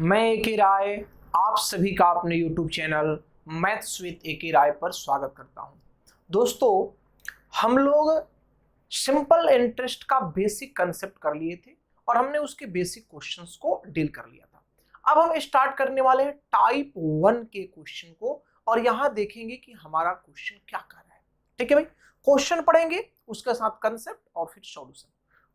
मैं एके राय आप सभी का अपने YouTube चैनल मैथ्स विद एके राय पर स्वागत करता हूं। दोस्तों, हम लोग सिंपल इंटरेस्ट का बेसिक कंसेप्ट कर लिए थे और हमने उसके बेसिक क्वेश्चंस को डील कर लिया था। अब हम स्टार्ट करने वाले हैं टाइप 1 के क्वेश्चन को और यहां देखेंगे कि हमारा क्वेश्चन क्या कर रहा है। ठीक है भाई, क्वेश्चन पढ़ेंगे उसके साथ कंसेप्ट और फिर सॉल्यूशन।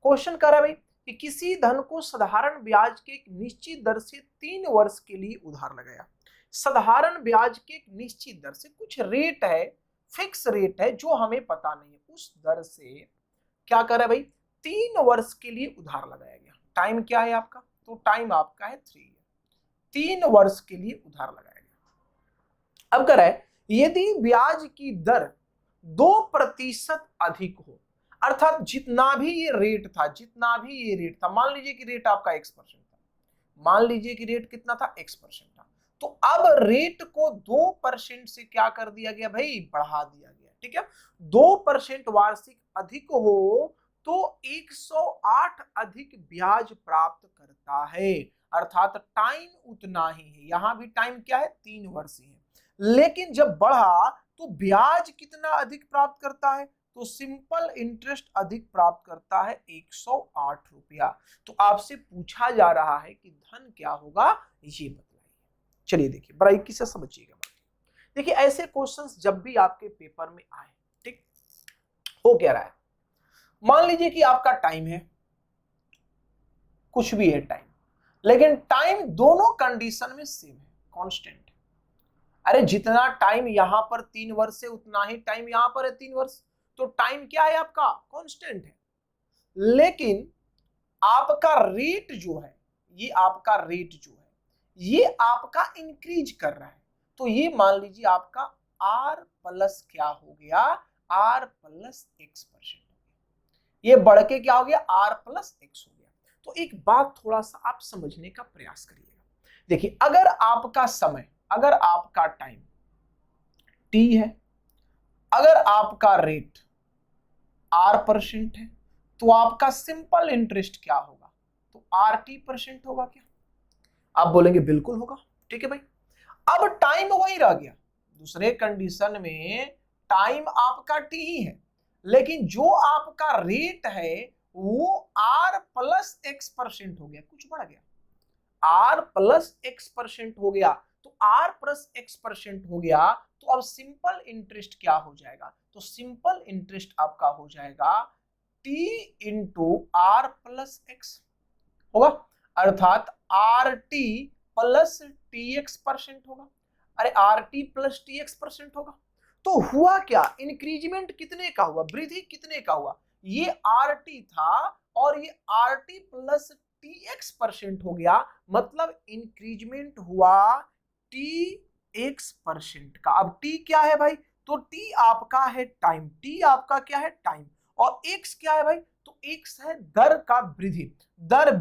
क्वेश्चन कर रहा है भाई कि किसी धन को साधारण ब्याज के एक निश्चित दर से 3 वर्ष के लिए उधार लगाया। साधारण ब्याज के एक निश्चित दर से कुछ रेट है, फिक्स रेट है जो हमें पता नहीं है, उस दर से क्या कर रहा है भाई 3 वर्ष के लिए उधार लगाया गया। टाइम क्या है आपका? तो टाइम आपका है 3 ईयर। 3 वर्ष के लिए उधार लगाया गया। अब कर रहा है यदि ब्याज की दर 2% अधिक हो, अर्थात जितना भी ये रेट था, मान लीजिए कि रेट आपका x% था, मान लीजिए कि रेट कितना था x% था, तो अब रेट को 2% से क्या कर दिया गया भाई, बढ़ा दिया गया। ठीक है, 2% वार्षिक अधिक हो तो 108 अधिक ब्याज प्राप्त करता है, अर्थात टाइम उतना ही है। यहां भी टाइम क्या है, 3 वर्ष ही है, लेकिन जब बढ़ा तो ब्याज कितना अधिक प्राप्त करता है, तो सिंपल इंटरेस्ट अधिक प्राप्त करता है 108 रुपया। तो आपसे पूछा जा रहा है कि धन क्या होगा, ये बताइए। चलिए देखिए, बारीकी से समझिएगा। देखिए ऐसे क्वेश्चंस जब भी आपके पेपर में आए, ठीक हो क्या रहा है, मान लीजिए कि आपका टाइम है, कुछ भी है टाइम, लेकिन टाइम दोनों कंडीशन में सेम है, कांस्टेंट। अरे जितना टाइम यहां पर 3 वर्ष है उतना ही टाइम यहां पर है 3 वर्ष, तो टाइम क्या है आपका, कांस्टेंट है। लेकिन आपका रेट जो है, ये आपका रेट जो है, ये आपका इंक्रीज कर रहा है। तो ये मान लीजिए आपका आर प्लस क्या हो गया, आर प्लस x%। ये बढ़ के क्या हो गया, आर प्लस x हो गया। तो एक बात थोड़ा सा आप समझने का प्रयास करिएगा। देखिए अगर आपका समय, अगर आपका टाइम t है, अगर आपका रेट r% है, तो आपका सिंपल इंटरेस्ट क्या होगा, तो RT% होगा क्या? आप बोलेंगे बिल्कुल होगा। ठीक है भाई, अब टाइम वही रह गया, दूसरे कंडीशन में टाइम आपका t ही है, लेकिन जो आपका रेट है वो r प्लस x% हो गया, कुछ बढ़ गया, r प्लस x% हो गया। तो r प्लस x% हो गया, तो अब सिंपल इंटरेस्ट क्या हो जाएगा, तो सिंपल इंटरेस्ट आपका हो जाएगा t into R plus X होगा, अर्थात R T plus T X% होगा। अरे R T plus T X% होगा। तो हुआ क्या, इंक्रीजमेंट कितने का हुआ, वृद्धि कितने का हुआ, ये आर टी था और ये are T plus T x% हो गया, मतलब इंक्रीजमेंट हुआ टी x% का। अब t क्या है भाई, तो t आपका है टाइम, t आपका क्या है टाइम, और x क्या है भाई, तो x है दर का वृद्धि, दर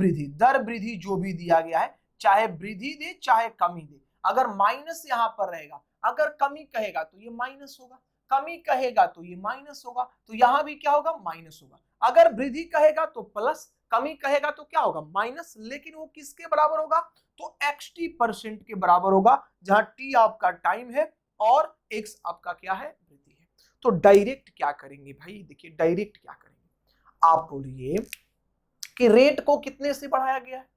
वृद्धि जो भी दिया गया है, चाहे वृद्धि दे चाहे कमी दे। अगर माइनस यहां पर रहेगा, अगर कमी कहेगा तो ये माइनस होगा, कमी कहेगा तो ये माइनस होगा, तो यहां भी क्या होगा, माइनस होगा। अगर वृद्धि कहेगा तो प्लस, कमी कहेगा तो क्या होगा, माइनस। लेकिन वो किसके बराबर होगा, तो XT% के बराबर होगा, जहां t आपका टाइम है और x आपका क्या है, वृद्धि है। तो डायरेक्ट क्या करेंगे भाई, देखिए डायरेक्ट क्या करेंगे, आप बोलिए कि रेट को कितने से बढ़ाया गया है,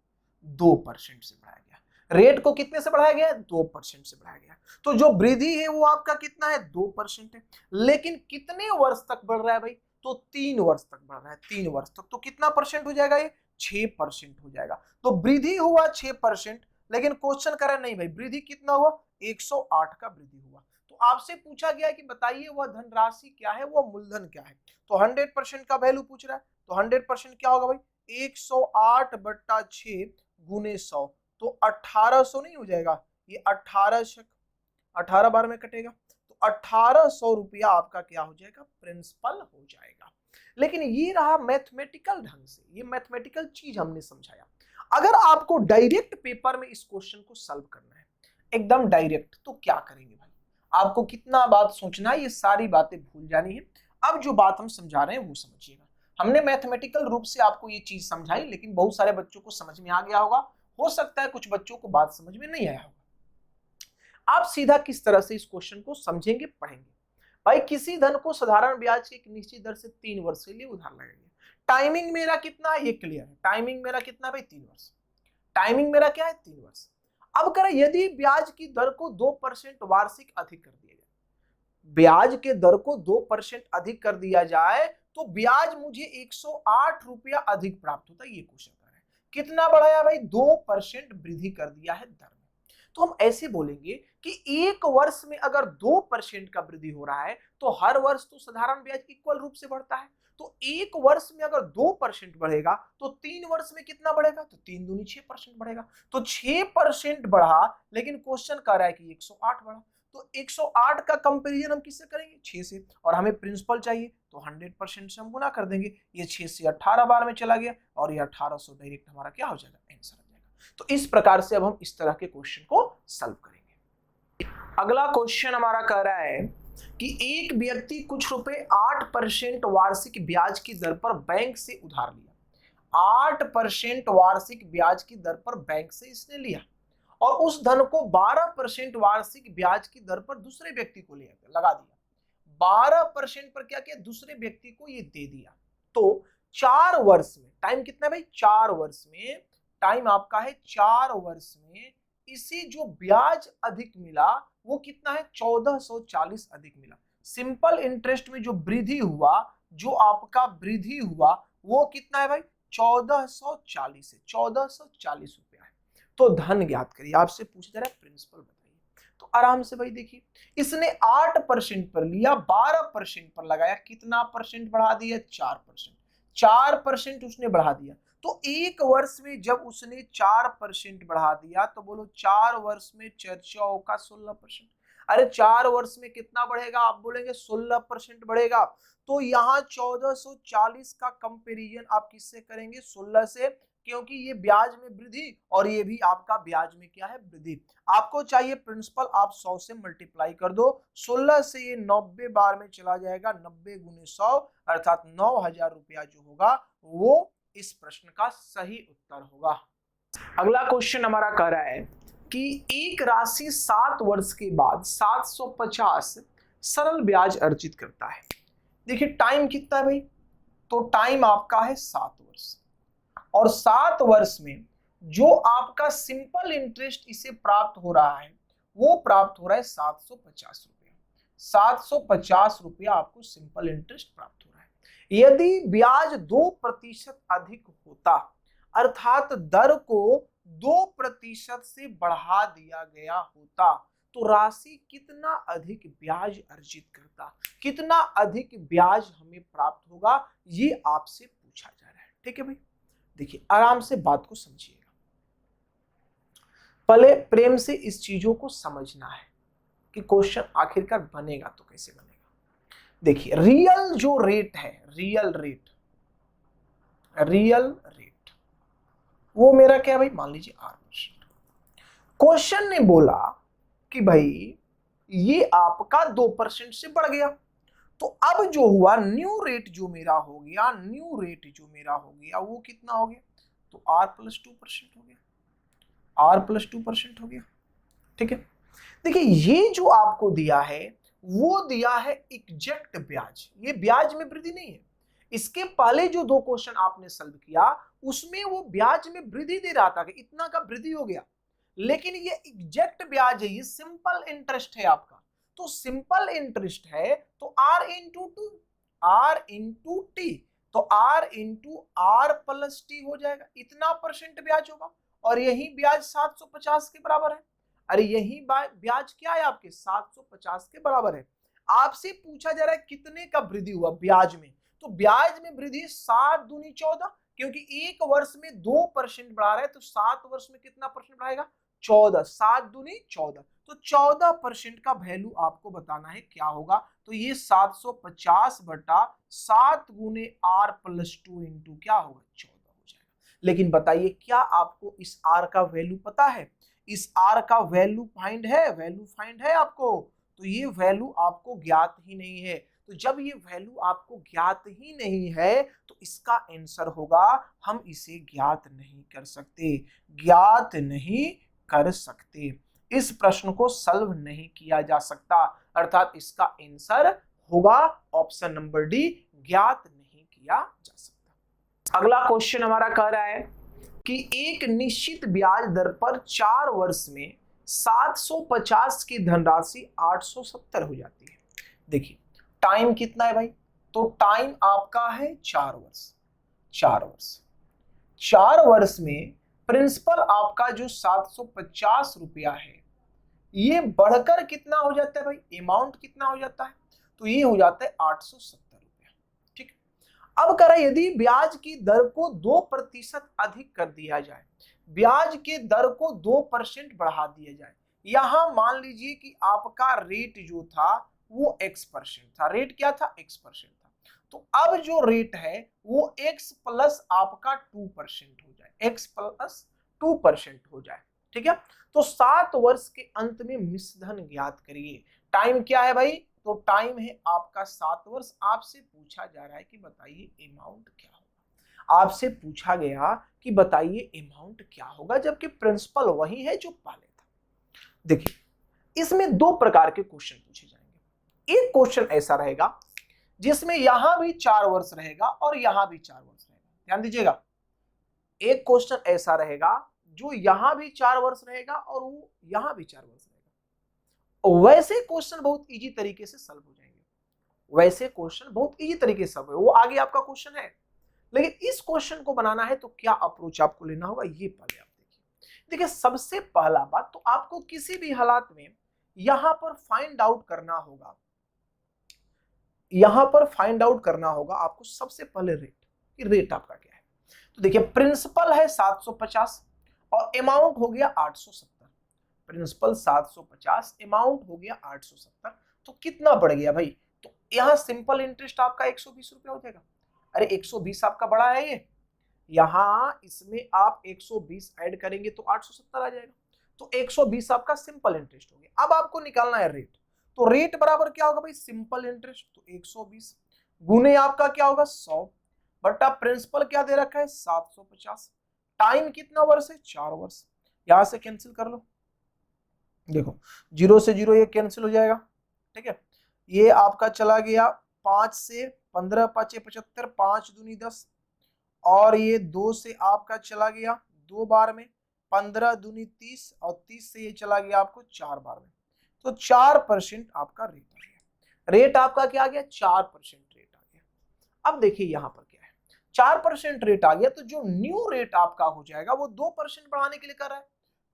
2% से बढ़ाया गया। रेट को कितने से बढ़ाया गया है, 2% से बढ़ाया गया। तो जो वृद्धि है वो आपका कितना है, 2% है। लेकिन कितने वर्ष तक बढ़ रहा है भाई, तो 3 वर्ष तक बढ़ रहा है, 3 वर्ष तक। तो कितना परसेंट हो जाएगा, ये 6% हो जाएगा। तो वृद्धि हुआ 6%, लेकिन क्वेश्चन कर रहा नहीं भाई वृद्धि कितना हुआ, 108 का वृद्धि हुआ। तो आपसे पूछा गया कि बताइए वह धनराशि क्या है, वह मूलधन क्या है। तो 100% का वैल्यू पूछ रहा है, तो 100% क्या होगा भाई, 108 बट्टा 6 गुने 100, तो 1800 नहीं हो जाएगा, ये 18 बार में कटेगा, तो 1800 रुपया आपका क्या हो जाएगा, प्रिंसिपल हो जाएगा। लेकिन ये रहा मैथमेटिकल ढंग से, ये मैथमेटिकल चीज हमने समझाया। अगर आपको डायरेक्ट पेपर में इस क्वेश्चन को सॉल्व करना है एकदम डायरेक्ट, तो क्या करेंगे भाई, आपको कितना बात सोचना है, ये सारी बातें भूल जानी है। अब जो बात हम समझा रहे हैं वो समझिएगा। हमने मैथमेटिकल रूप से आपको ये चीज समझाई, लेकिन बहुत सारे बच्चों को समझ में आ गया होगा, हो सकता है कुछ बच्चों को बात समझ में नहीं आया होगा। आप सीधा किस तरह से इस क्वेश्चन को समझेंगे, पढ़ेंगे। भाई किसी धन को साधारण ब्याज की एक निश्चित दर से 3 वर्ष के लिए उधार लगाएंगे। टाइमिंग मेरा कितना है ये क्लियर है। टाइमिंग मेरा कितना भाई 3 वर्ष। टाइमिंग मेरा क्या है 3 वर्ष। अब करें यदि ब्याज की दर को 2% वार्षिक अधिक कर दिया जाए, ब्याज के दर को 2% अधिक कर दिया जाए तो ब्याज मुझे 108 रुपया अधिक प्राप्त होता है। ये क्वेश्चन कर रहे हैं कितना बढ़ाया भाई 2% वृद्धि कर दिया है दर में। तो हम ऐसे बोलेंगे कि एक वर्ष में अगर 2% का वृद्धि हो रहा है तो हर वर्ष तो साधारण ब्याज इक्वल रूप से बढ़ता है। तो एक वर्ष में अगर 2% बढ़ेगा तो 3 वर्ष में कितना बढ़ेगा, तो 3 दूनी 6% बढ़ेगा। तो 6% बढ़ा, लेकिन क्वेश्चन कह रहा है कि 108 बढ़ा। तो 108 का कंपैरिजन हम किससे करेंगे, 6 से, और हमें प्रिंसिपल चाहिए तो 100% से हम गुना कर देंगे। ये 6 से 18 बार में चला गया और ये 1800 डायरेक्ट हमारा क्या हो जाएगा, आंसर हो जाएगा। तो इस प्रकार से अब हम इस तरह के क्वेश्चन को सॉल्व करेंगे। अगला क्वेश्चन हमारा कह रहा है कि एक व्यक्ति कुछ रुपए 8% वार्षिक ब्याज की दर पर बैंक से उधार लिया। 8% वार्षिक ब्याज की दर पर बैंक से इसने लिया और उस धन को 12% वार्षिक ब्याज की दर पर दूसरे व्यक्ति को लगा दिया। 12% पर क्या किया, दूसरे व्यक्ति को ये दे दिया। तो 4 वर्ष में, टाइम कितना है भाई 4 वर्ष में, टाइम आपका है 4 वर्ष में इसे जो ब्याज अधिक मिला वो कितना है 1440 अधिक मिला। सिंपल इंटरेस्ट में जो वृद्धि हुआ, जो आपका वृद्धि हुआ वो कितना है भाई 1440 है, 1440 रुपया है। तो धन ज्ञात करिए, आपसे पूछा जा रहा है प्रिंसिपल बताइए। तो आराम से भाई देखिए, इसने 8% पर लिया, 12% पर लगाया, कितना परसेंट बढ़ा दिया 4%। 4% उसने बढ़ा दिया। तो एक वर्ष में जब उसने 4% बढ़ा दिया तो बोलो 4 वर्ष में चर्चा का 16%। अरे 4 वर्ष में कितना बढ़ेगा, आप बोलेंगे 16% बढ़ेगा। तो यहाँ 1440 का कंपैरिजन आप किससे करेंगे, 16 से, क्योंकि ये ब्याज में वृद्धि और ये भी आपका ब्याज में क्या है वृद्धि। आपको चाहिए प्रिंसिपल, आप 100 से मल्टीप्लाई कर दो। 16 से ये 90 बार में चला जाएगा, 90 गुने 100 अर्थात 9000 रुपया जो होगा वो इस प्रश्न का सही उत्तर होगा। अगला क्वेश्चन हमारा कह रहा है कि एक राशि 7 वर्ष के बाद 750 सरल ब्याज अर्जित करता है। देखिए टाइम कितना है भाई, तो टाइम आपका है 7 वर्ष और 7 वर्ष में जो आपका सिंपल इंटरेस्ट इसे प्राप्त हो रहा है वो प्राप्त हो रहा है 750 रुपया। 750 रुपया आपको सिंपल इंटरेस्ट प्राप्त हो रहा है। यदि ब्याज 2% अधिक होता, अर्थात दर को 2% से बढ़ा दिया गया होता, तो राशि कितना अधिक ब्याज अर्जित करता, कितना अधिक ब्याज हमें प्राप्त होगा, ये आपसे पूछा जा रहा है। ठीक है भाई, देखिए आराम से बात को समझिएगा, पहले प्रेम से इस चीजों को समझना है कि क्वेश्चन आखिरकार बनेगा तो कैसे बनेगा। देखिए रियल जो रेट है, रियल रेट वो मेरा क्या है भाई, मान लीजिए 8%। क्वेश्चन ने बोला कि भाई ये आपका 2% से बढ़ गया, तो अब जो हुआ न्यू रेट जो मेरा हो गया, न्यू रेट जो मेरा हो गया वो कितना हो गया, तो R+2% हो गया, R+2% हो गया। ठीक है, देखिए ये जो आपको दिया है वो दिया है एग्जैक्ट ब्याज, ये ब्याज में वृद्धि नहीं है। इसके पहले जो 2 क्वेश्चन आपने सॉल्व किया उसमें वो ब्याज में वृद्धि दे रहा था कि इतना का वृद्धि हो गया, लेकिन ये एग्जैक्ट ब्याज है, ये सिंपल इंटरेस्ट है आपका। तो सिंपल इंटरेस्ट है तो R इंटू टी, तो R इंटू R+T हो जाएगा, इतना परसेंट ब्याज होगा। और यही ब्याज 750 के बराबर है। अरे यही ब्याज क्या है आपके 750 के बराबर है। आपसे पूछा जा रहा है कितने का वृद्धि हुआ ब्याज में, तो ब्याज में वृद्धि 7 दूनी 14, क्योंकि एक वर्ष में 2% बढ़ा रहा है तो 7 वर्ष में कितना परसेंट बढ़ाएगा 14, 7 दूनी 14, तो 14% का वैल्यू आपको बताना है क्या होगा। तो ये 750 बटा 7 गुने R+2 इंटू क्या होगा 14 हो जाएगा। लेकिन बताइए क्या आपको इस R का वैल्यू पता है, इस R का वैल्यू फाइंड है, वैल्यू फाइंड है आपको, तो ये वैल्यू आपको ज्ञात ही नहीं है। तो जब ये वैल्यू आपको ज्ञात ही नहीं है तो इसका आंसर होगा हम इसे ज्ञात नहीं कर सकते, ज्ञात नहीं कर सकते। इस प्रश्न को सॉल्व नहीं किया जा सकता, अर्थात इसका आंसर होगा ऑप्शन नंबर डी, ज्ञात नहीं किया जा सकता। अगला क्वेश्चन हमारा कह रहा है कि एक निश्चित ब्याज दर पर 4 वर्ष में 750 की धनराशि 870 हो जाती है। देखिए टाइम कितना है भाई, तो टाइम आपका है 4 वर्ष। 4 वर्ष में प्रिंसिपल आपका जो 750 रुपया है ये बढ़कर कितना हो जाता है भाई, अमाउंट कितना हो जाता है, तो ये हो जाता है 870 रुपया। ठीक, अब कह रहा है यदि ब्याज की दर को 2% अधिक कर दिया जाए, ब्याज के दर को 2% बढ़ा दिया जाए। यहां मान लीजिए कि आपका रेट जो था वो x% था, रेट क्या था, x% था, तो अब जो रेट है वो x प्लस आपका 2% हो जाए, x प्लस 2% हो जाए। ठीक है, तो 7 वर्ष के अंत में मिश्रधन ज्ञात करिए। टाइम क्या है भाई, तो टाइम है आपका 7 वर्ष। आपसे पूछा जा रहा है कि बताइए अमाउंट क्या होगा, आपसे पूछा गया कि बताइए अमाउंट क्या होगा, जबकि प्रिंसिपल वही है जो पहले था। देखिए इसमें 2 प्रकार के क्वेश्चन पूछे जाएंगे। एक क्वेश्चन ऐसा रहेगा जिसमें यहां भी 4 वर्ष रहेगा और यहां भी 4 वर्ष रहेगा, ध्यान दीजिएगा। एक क्वेश्चन ऐसा रहेगा जो यहां भी 4 वर्ष रहेगा और वो यहां भी 4 वर्ष रहेगा। वैसे क्वेश्चन बहुत इजी तरीके से सॉल्व हो जाएंगे, वैसे क्वेश्चन बहुत इजी तरीके से सॉल्व, वो आगे आपका क्वेश्चन है। लेकिन इस क्वेश्चन को बनाना है तो क्या अप्रोच आपको लेना होगा, ये पहले आप देखिए। सबसे पहला बात तो आपको किसी भी हालात में यहां पर फाइंड आउट करना होगा, यहां पर फाइंड आउट करना होगा आपको सबसे पहले रेट, कि रेट आपका क्या है। तो देखिए प्रिंसिपल है 750 और अमाउंट हो गया 870। प्रिंसिपल 750, अमाउंट हो गया 870, तो कितना बढ़ गया भाई, तो यहां सिंपल इंटरेस्ट आपका 120 रुपया हो जाएगा। अरे 120 आपका बड़ा है ये, यहां इसमें आप 120 ऐड करेंगे तो 870 आ जाएगा, तो 120 आपका सिंपल इंटरेस्ट हो गया। अब आपको निकालना है रेट, तो रेट बराबर क्या होगा भाई, सिंपल इंटरेस्ट, तो 120 गुने आपका क्या होगा 100 बटा प्रिंसिपल क्या दे रखा है 750। टाइम कितना वर्ष है, 4 वर्ष। यहां से कैंसिल कर लो, देखो 0 से 0 ये कैंसिल हो जाएगा। ठीक है, ये आपका चला गया 5 से 15 5 75, 5 दूनी 10, और ये 2 से आपका चला गया 2 बार में, 15 दूनी 30, और 30 से ये चला गया आपको 4 बार में, तो 4% आपका रेट आ गया। रेट आपका क्या आ गया, 4% रेट आ गया। अब देखिए यहां पर क्या है, 4% रेट आ गया, तो जो न्यू रेट आपका हो जाएगा वो 2% बढ़ाने के लिए कर रहा है,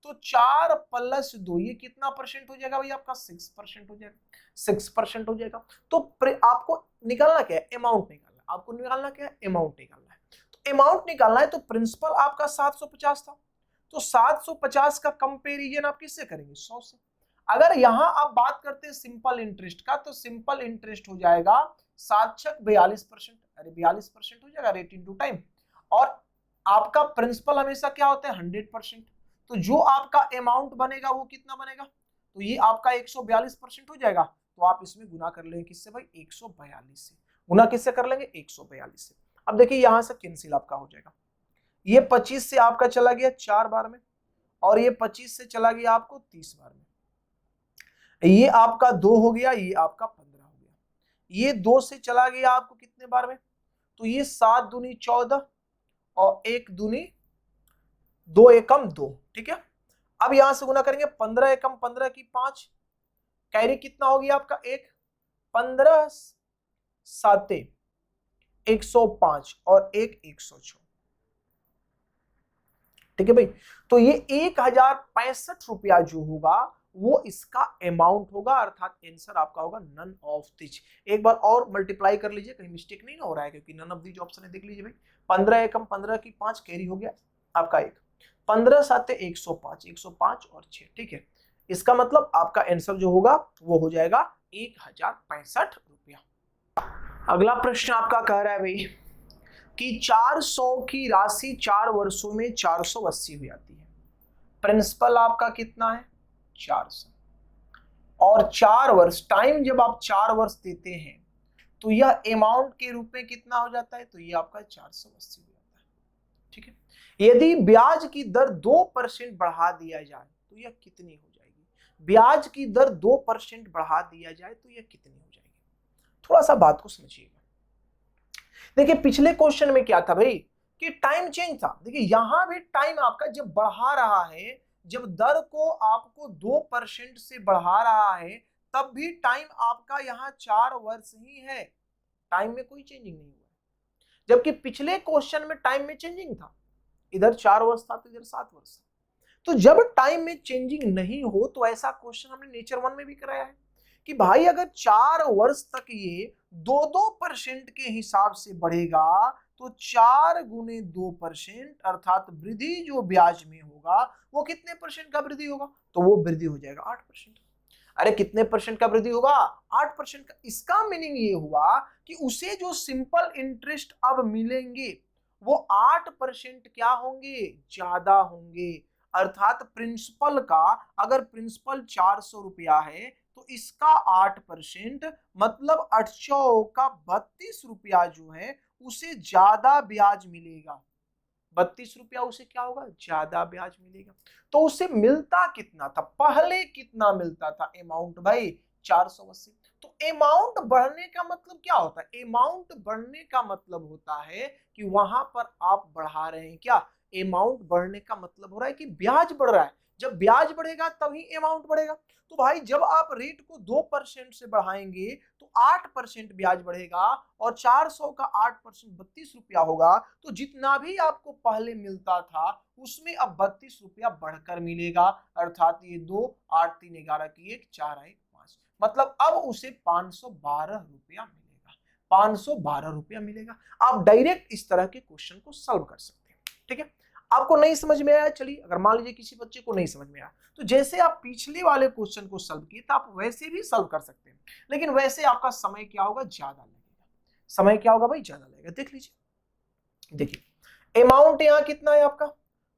तो 4 प्लस 2 ये कितना परसेंट हो जाएगा भाई आपका, 6% हो जाएगा, 6% हो जाएगा। तो आपको निकालना क्या है, अमाउंट निकालना, आपको निकालना क्या है, अमाउंट निकालना है। तो अमाउंट निकालना है तो प्रिंसिपल आपका 750 था, तो 750 का कंपेरिजन आप किससे करेंगे, 100 से। अगर यहां आप बात करते हैं सिंपल इंटरेस्ट का, तो सिंपल इंटरेस्ट हो जाएगा 7 42%, अरे 42% हो जाएगा रेट इंटू टाइम, और आपका प्रिंसिपल हमेशा क्या होता है 100%, तो जो आपका अमाउंट बनेगा वो कितना बनेगा, तो ये आपका 142% हो जाएगा। तो आप इसमें गुना कर लेंगे किससे भाई, 142 से। गुना किससे कर लेंगे, 142 से। अब देखिए यहां से कैंसिल आपका हो जाएगा, ये 25 से आपका चला गया 4 बार में, और ये 25 से चला गया आपको 30 बार में, ये आपका 2 हो गया, ये आपका 15 हो गया, ये 2 से चला गया आपको कितने बार में, तो ये 7 दूनी 14 और 1 दूनी 2 एकम 2। ठीक है, अब यहां से गुना करेंगे 15 एकम 15 की 5, कैरी कितना हो गया आपका 1, 15 7 105 और 1 106। ठीक है भाई, तो ये 1065 रुपया जो होगा वो इसका अमाउंट होगा, अर्थात आंसर आपका होगा नन ऑफ दिस। एक बार और मल्टीप्लाई कर लीजिए, कहीं मिस्टेक नहीं ना हो रहा है, क्योंकि नन ऑफ दिस ऑप्शन है, देख लीजिए भाई, 15 एकम 15 की 5 कैरी हो गया आपका 1, 15 7 105, 105 और 6। ठीक है, इसका मतलब आपका आंसर जो होगा वो हो जाएगा 1065 रुपया। अगला प्रश्न आपका कह रहा है भाई कि 400 की राशि 4 वर्षों में 480 हो जाती है। प्रिंसिपल आपका कितना है 400, और 4 वर्ष, टाइम जब आप 4 वर्ष देते हैं तो यह अमाउंट के रूप में कितना हो जाता है, तो ये आपका 480 हो जाता है। ठीक है, यदि ब्याज की दर 2% बढ़ा दिया जाए तो यह कितनी हो जाएगी, ब्याज की दर 2% बढ़ा दिया जाए तो यह कितनी हो जाएगी। थोड़ा सा बात को समझिएगा। देखिए पिछले क्वेश्चन में क्या था भाई कि टाइम चेंज था। देखिए यहां भी टाइम आपका जब बढ़ा रहा है, जब दर को आपको 2% से बढ़ा रहा है, तब भी टाइम आपका यहाँ 4 वर्ष ही है, टाइम में कोई चेंजिंग नहीं हुआ। जबकि पिछले क्वेश्चन में टाइम में चेंजिंग था, इधर 4 वर्ष था तो इधर 7 वर्ष था। तो जब टाइम में चेंजिंग नहीं हो तो ऐसा क्वेश्चन हमने नेचर 1 में भी कराया है कि भाई अगर 4 वर्ष तक ये 2% के हिसाब से बढ़ेगा तो 4 गुने 2% अर्थात वृद्धि जो ब्याज में होगा वो कितने परसेंट का वृद्धि होगा, तो वो वृद्धि हो जाएगा 8%। अरे कितने परसेंट का वृद्धि होगा, 8% का। इसका मीनिंग ये हुआ कि उसे जो सिंपल इंटरेस्ट अब मिलेंगे वो 8% क्या होंगे, ज्यादा होंगे। अर्थात प्रिंसिपल का, अगर प्रिंसिपल 400 रुपया है तो इसका 8% मतलब 800 का 32 रुपया जो है उसे ज्यादा ब्याज मिलेगा। 32 रुपया उसे क्या होगा, ज्यादा ब्याज मिलेगा। तो उसे मिलता कितना था, पहले कितना मिलता था अमाउंट भाई 480। तो अमाउंट बढ़ने का मतलब क्या होता है, अमाउंट बढ़ने का मतलब होता है कि वहां पर आप बढ़ा रहे हैं क्या, अमाउंट बढ़ने का मतलब हो रहा है कि ब्याज बढ़ रहा है। जब ब्याज बढ़ेगा तभी अमाउंट बढ़ेगा। तो भाई जब आप रेट को 2% से बढ़ाएंगे तो 8% ब्याज बढ़ेगा और 400 का 8% 32 रुपया होगा। तो जितना भी आपको पहले मिलता था उसमें अब 32 रुपया बढ़कर मिलेगा। अर्थात ये 2 8 3 11 की 1 4 1 5, मतलब अब उसे 512 रुपया मिलेगा, 512 रुपया मिलेगा। आप डायरेक्ट इस तरह के क्वेश्चन को सॉल्व कर सकते हैं। ठीक है, आपको नहीं समझ में आया, चलिए अगर मान लीजिए किसी बच्चे को नहीं समझ में आया तो जैसे आप पिछले वाले क्वेश्चन को सॉल्व किए तो आप वैसे भी सॉल्व कर सकते हैं, लेकिन वैसे आपका समय क्या होगा, ज्यादा लगेगा। समय क्या होगा भाई, ज्यादा लगेगा। देख लीजिए, देखिए अमाउंट यहाँ कितना है आपका,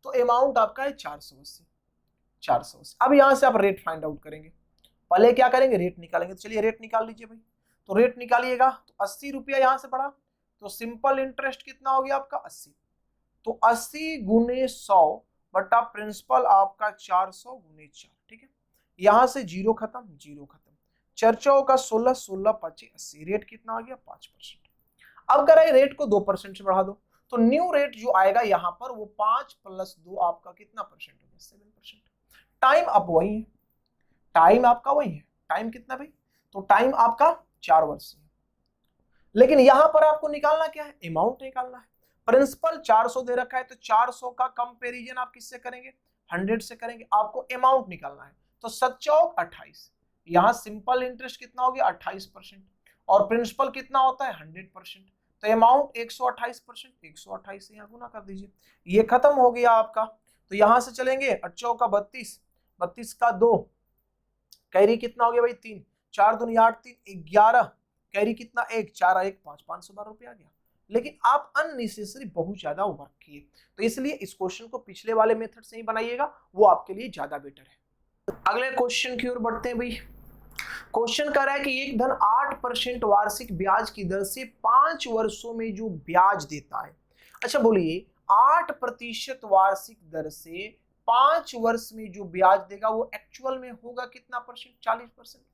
तो अमाउंट आपका है 480। 480 अब यहां से आप रेट फाइंड आउट करेंगे। पहले क्या करेंगे, रेट निकालेंगे। तो चलिए रेट निकाल लीजिए भाई। तो रेट निकालिएगा तो 80 रुपया यहां से बढ़ा, तो सिंपल इंटरेस्ट कितना हो गया आपका 80। तो 80 गुने 100 बटा प्रिंसिपल आपका 400 गुने 4। ठीक है, यहां से जीरो खत्म, जीरो खत्म। चर्चाओं का 16 16 25 80, रेट कितना आ गया 5%। अब करें रेट को 2% से बढ़ा दो, तो न्यू रेट जो आएगा यहां पर वो 5 + 2 आपका कितना परसेंट हो गया, 7%। टाइम अब वही है, टाइम आपका वही है। टाइम कितना भाई, तो टाइम आपका 4 वर्ष है। लेकिन यहां पर आपको निकालना क्या है, अमाउंट निकालना है। प्रिंसिपल 400 दे रखा है तो 400 का कंपैरिजन आप किससे करेंगे, 100 से करेंगे। आपको अमाउंट निकालना है तो 7 चौक 28, यहां सिंपल इंटरेस्ट कितना हो गया 28% और प्रिंसिपल कितना होता है 100%। तो अमाउंट 128%, 128 से यहाँ गुना कर दीजिए, ये खत्म हो गया आपका। तो यहां से चलेंगे 8 चौक 32, 32 का 2, कैरी कितना हो गया भाई 3, 4 दूनी 8 3 11, कैरी कितना 1 4 1 5, 512 रुपया आ गया। लेकिन आप अननेसेसरी बहुत ज्यादा वर्क किए, तो इसलिए इस क्वेश्चन को पिछले वाले मेथड से ही बनाइएगा, वो आपके लिए ज्यादा बेटर है। अगले क्वेश्चन की ओर बढ़ते हैं भाई। क्वेश्चन कह रहा है कि एक धन 8% वार्षिक ब्याज की दर से 5 वर्षों में जो ब्याज देता है। अच्छा बोलिए 8% वार्षिक दर से 5 वर्ष में जो ब्याज देगा वो एक्चुअल में होगा कितना परसेंट, 40%।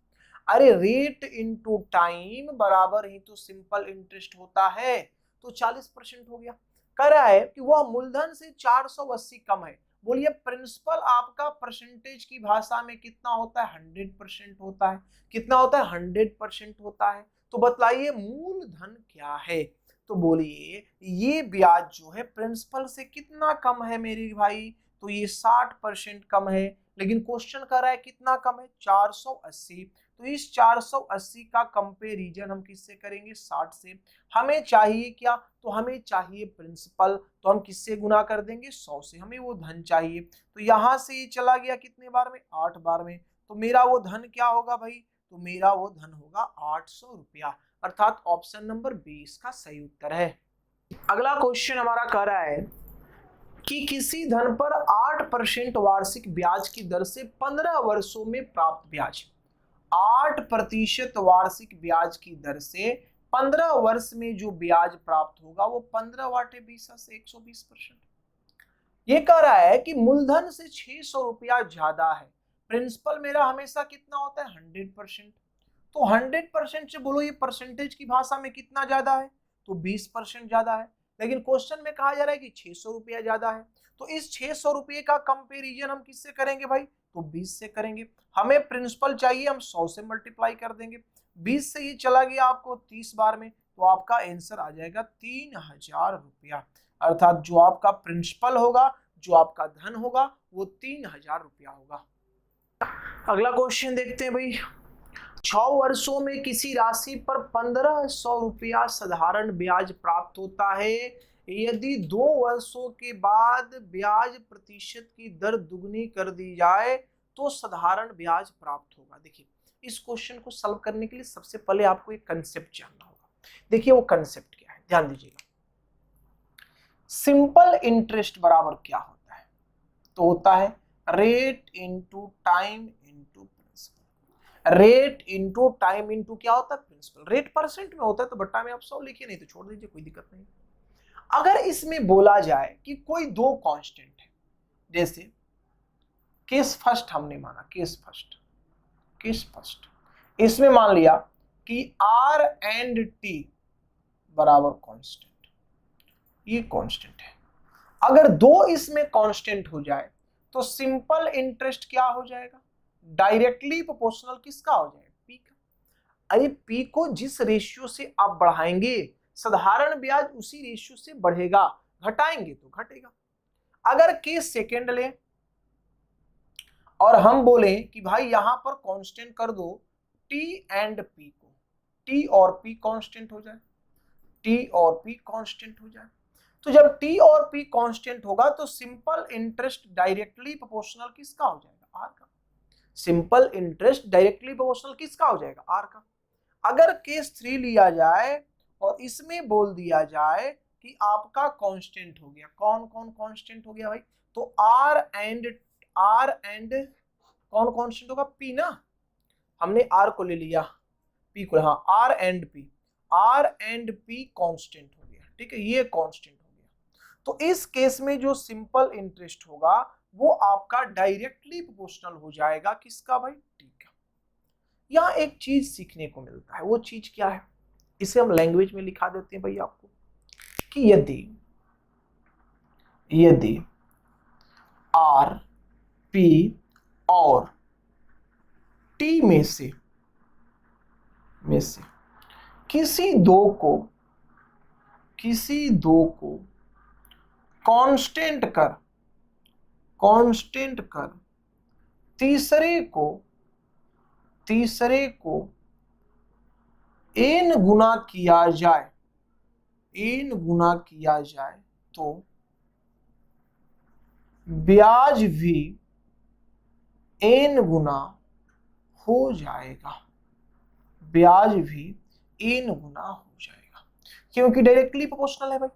अरे रेट इनटू टाइम बराबर ही तो सिंपल इंटरेस्ट होता है, तो 40% हो गया। कह रहा है कि वह मूलधन से 480 कम है। बोलिए प्रिंसिपल आपका परसेंटेज की भाषा में कितना होता है, 100% होता है। कितना होता है, 100% होता है। तो बतलाइए मूलधन क्या है, तो बोलिए ये ब्याज जो है प्रिंसिपल से कितना कम है मेरे भाई, तो ये 60% कम है। लेकिन क्वेश्चन कर रहा है कितना कम है, 480। तो इस 480 का कंपैरिजन हम किससे करेंगे, 60 से। हमें चाहिए क्या, तो हमें चाहिए प्रिंसिपल, तो हम किससे गुना कर देंगे, 100 से। हमें वो धन चाहिए, तो यहां से ये चला गया कितने बार में, 8 बार में। तो मेरा वो धन क्या होगा भाई, तो मेरा वो धन होगा 800 रुपया। अर्थात ऑप्शन नंबर 20 का सही उत्तर है। अगला क्वेश्चन हमारा कह रहा है कि किसी धन पर 8% वार्षिक ब्याज की दर से 15 वर्षों में प्राप्त ब्याज, 8% वार्षिक ब्याज की दर से 15 वर्ष में जो ब्याज प्राप्त होगा वो 15 वाटे 20 से 120%। ये कह रहा है कि मूलधन से 600 रुपया ज्यादा है, प्रिंसिपल मेरा हमेशा कितना होता है 100%। तो 100% से बोलो ये परसेंटेज की भाषा में कितना ज्यादा है, तो 20% ज्यादा है। लेकिन क्वेश्चन में कहा जा रहा है कि 600 रुपया ज्यादा है, तो इस 600 रुपये का कंपेरिजन हम किससे करेंगे भाई, तो 20 से करेंगे। हमें प्रिंसिपल चाहिए, हम 100 से मल्टीप्लाई कर देंगे। 20 से ये चला गया आपको 30 बार में, तो आपका आंसर आ जाएगा 3000 रुपया। अर्थात जो आपका प्रिंसिपल होगा, जो आपका धन होगा, वो 3000 रुपया होगा। अगला क्वेश्चन देखते हैं भाई। 6 वर्षों में किसी राशि पर 1500 रुपया साधारण ब्याज प्राप्त होता है। यदि 2 वर्षों के बाद ब्याज प्रतिशत की दर दुगनी कर दी जाए तो साधारण ब्याज प्राप्त होगा। देखिए, इस क्वेश्चन को सॉल्व करने के लिए सबसे पहले आपको एक कंसेप्ट जानना होगा। देखिए वो कंसेप्ट क्या है, ध्यान दीजिएगा। सिंपल इंटरेस्ट बराबर क्या होता है, तो होता है rate into time into principal. Rate into time into क्या होता है, प्रिंसिपल। रेट परसेंट में होता है तो बट्टा में आप 100 लिखिए, नहीं तो छोड़ दीजिए, कोई दिक्कत नहीं। अगर इसमें बोला जाए कि कोई दो कांस्टेंट है, जैसे केस फर्स्ट हमने माना, केस फर्स्ट इसमें मान लिया कि R एंड T बराबर कांस्टेंट, ये कांस्टेंट है। अगर दो इसमें कांस्टेंट हो जाए तो सिंपल इंटरेस्ट क्या हो जाएगा, डायरेक्टली प्रोपोर्शनल किसका हो जाएगा, P का। अरे P को जिस रेशियो से आप बढ़ाएंगे साधारण ब्याज उसी रेशियो से बढ़ेगा, घटाएंगे तो घटेगा। अगर केस सेकेंड ले और हम बोले कि भाई यहां पर कांस्टेंट कर दो T एंड P को, T और P कांस्टेंट हो जाए, T और P कांस्टेंट हो जाए, तो जब T और P कांस्टेंट होगा तो सिंपल इंटरेस्ट डायरेक्टली प्रोपोर्शनल किसका हो जाएगा, R का। सिंपल इंटरेस्ट डायरेक्टली प्रोपोर्शनल किसका हो जाएगा, R का। अगर केस 3 लिया जाए और इसमें बोल दिया जाए कि आपका कांस्टेंट हो गया, कौन कौन कांस्टेंट हो गया भाई, तो R एंड कौन कांस्टेंट होगा, P ना। हमने R को ले लिया, P को, हाँ R एंड P कांस्टेंट हो गया, ठीक है, ये कांस्टेंट हो गया। तो इस केस में जो सिंपल इंटरेस्ट होगा वो आपका डायरेक्टली प्रोपोर्शनल हो जाएगा किसका भाई, T का। यहाँ एक चीज सीखने को मिलता है, वो चीज क्या है, इसे हम लैंग्वेज में लिखा देते हैं भाई आपको, कि यदि R P और T में से किसी दो को कांस्टेंट कर तीसरे को n गुना किया जाए तो ब्याज भी n गुना हो जाएगा, क्योंकि डायरेक्टली प्रोपोर्शनल है भाई।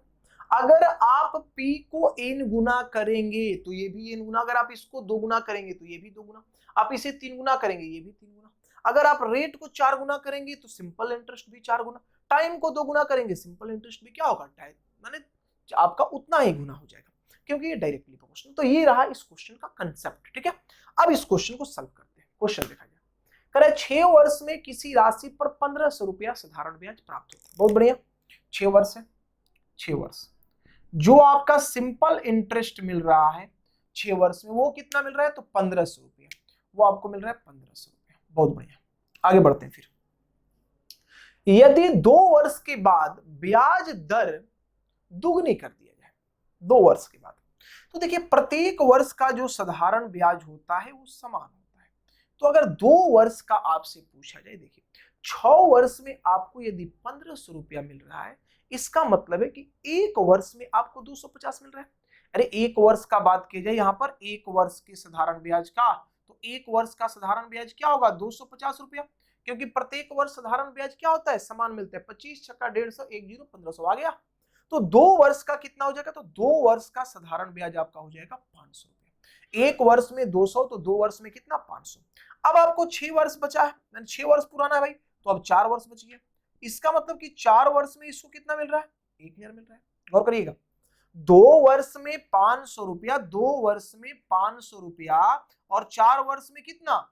अगर आप P को n गुना करेंगे तो ये भी n गुना, अगर आप इसको 2 गुना करेंगे तो ये भी 2 गुना, आप इसे 3 गुना करेंगे ये भी 3 गुना, अगर आप रेट को 4 गुना करेंगे तो सिंपल इंटरेस्ट भी 4 गुना, टाइम को 2 गुना करेंगे सिंपल इंटरेस्ट भी क्या होगा, टाइम माने आपका उतना ही गुना हो जाएगा, क्योंकि ये डायरेक्टली प्रोपोर्शनल। तो ये रहा इस क्वेश्चन का कंसेप्ट, ठीक है। अब इस क्वेश्चन को सॉल्व करते हैं। क्वेश्चन देखा जाए, करे 6 वर्ष में किसी राशि पर 1500 रुपया साधारण ब्याज प्राप्त होता है। बहुत बढ़िया, 6 वर्ष है, 6 वर्ष जो आपका सिंपल इंटरेस्ट मिल रहा है 6 वर्ष में वो कितना मिल रहा है, तो 1500 रुपया, वो आपको मिल रहा है 1500 रुपया। बहुत बढ़िया, आगे बढ़ते हैं। फिर यदि 2 वर्ष के बाद ब्याज दर दुगनी कर दिया जाए, 2 वर्ष के बाद, तो देखिए प्रत्येक वर्ष का जो साधारण ब्याज होता है वो समान होता है। तो अगर 2 वर्ष का आपसे पूछा जाए, देखिए 6 वर्ष में आपको यदि 1500 रुपया मिल रहा है, इसका मतलब है कि 1 वर्ष में आपको 250 मिल रहा है। अरे 1 वर्ष का बात की जाए यहाँ पर 1 वर्ष के साधारण ब्याज का, तो 1 वर्ष का साधारण ब्याज क्या होगा, 250 रुपया, क्योंकि प्रत्येक वर्ष साधारण ब्याज क्या होता है, समान मिलता है। 25 छक्का 150, 10 1500 आ गया। तो 2 वर्ष का कितना हो जाएगा, तो 2 वर्ष का साधारण ब्याज आपका हो जाएगा 500 रुपया। 1 वर्ष में 200, तो 2 वर्ष में कितना, 500। अब आपको 6 वर्ष बचा है, 6 वर्ष पुराना है भाई, तो अब 4 वर्ष बच गया। इसका मतलब कि 4 वर्ष में इसको कितना मिल रहा है, 1000 मिल रहा है। गौर करिएगा, 2 वर्ष में 500 रुपया, 2 वर्ष में 500 रुपया और 4 वर्ष में कितना,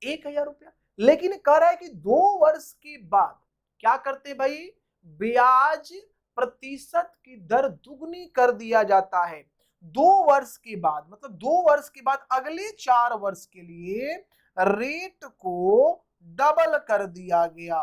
1000 रुपया। लेकिन कह रहा है कि 2 वर्ष के बाद क्या करते भाई, ब्याज प्रतिशत की दर दुगनी कर दिया जाता है। 2 वर्ष के बाद मतलब 2 वर्ष के बाद अगले 4 वर्ष के लिए रेट को डबल कर दिया गया,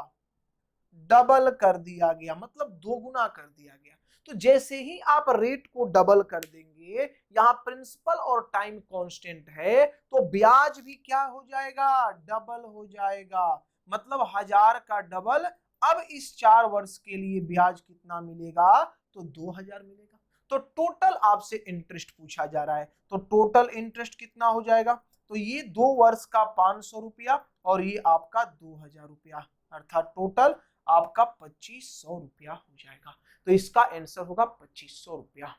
डबल कर दिया गया मतलब दोगुना कर दिया गया। तो जैसे ही आप रेट को डबल कर देंगे, यहां प्रिंसिपल और टाइम कांस्टेंट है, तो ब्याज भी क्या हो जाएगा, डबल हो जाएगा। मतलब 1000 का डबल। अब इस 4 वर्ष के लिए ब्याज कितना मिलेगा, तो 2000 मिलेगा। तो टोटल आपसे इंटरेस्ट पूछा जा रहा है, तो टोटल इंटरेस्ट कितना हो जाएगा, तो ये 2 वर्ष का 500 रुपया और ये आपका 2000 रुपया, अर्थात टोटल आपका 2500 रुपया हो जाएगा। तो इसका आंसर होगा 2500 रुपया।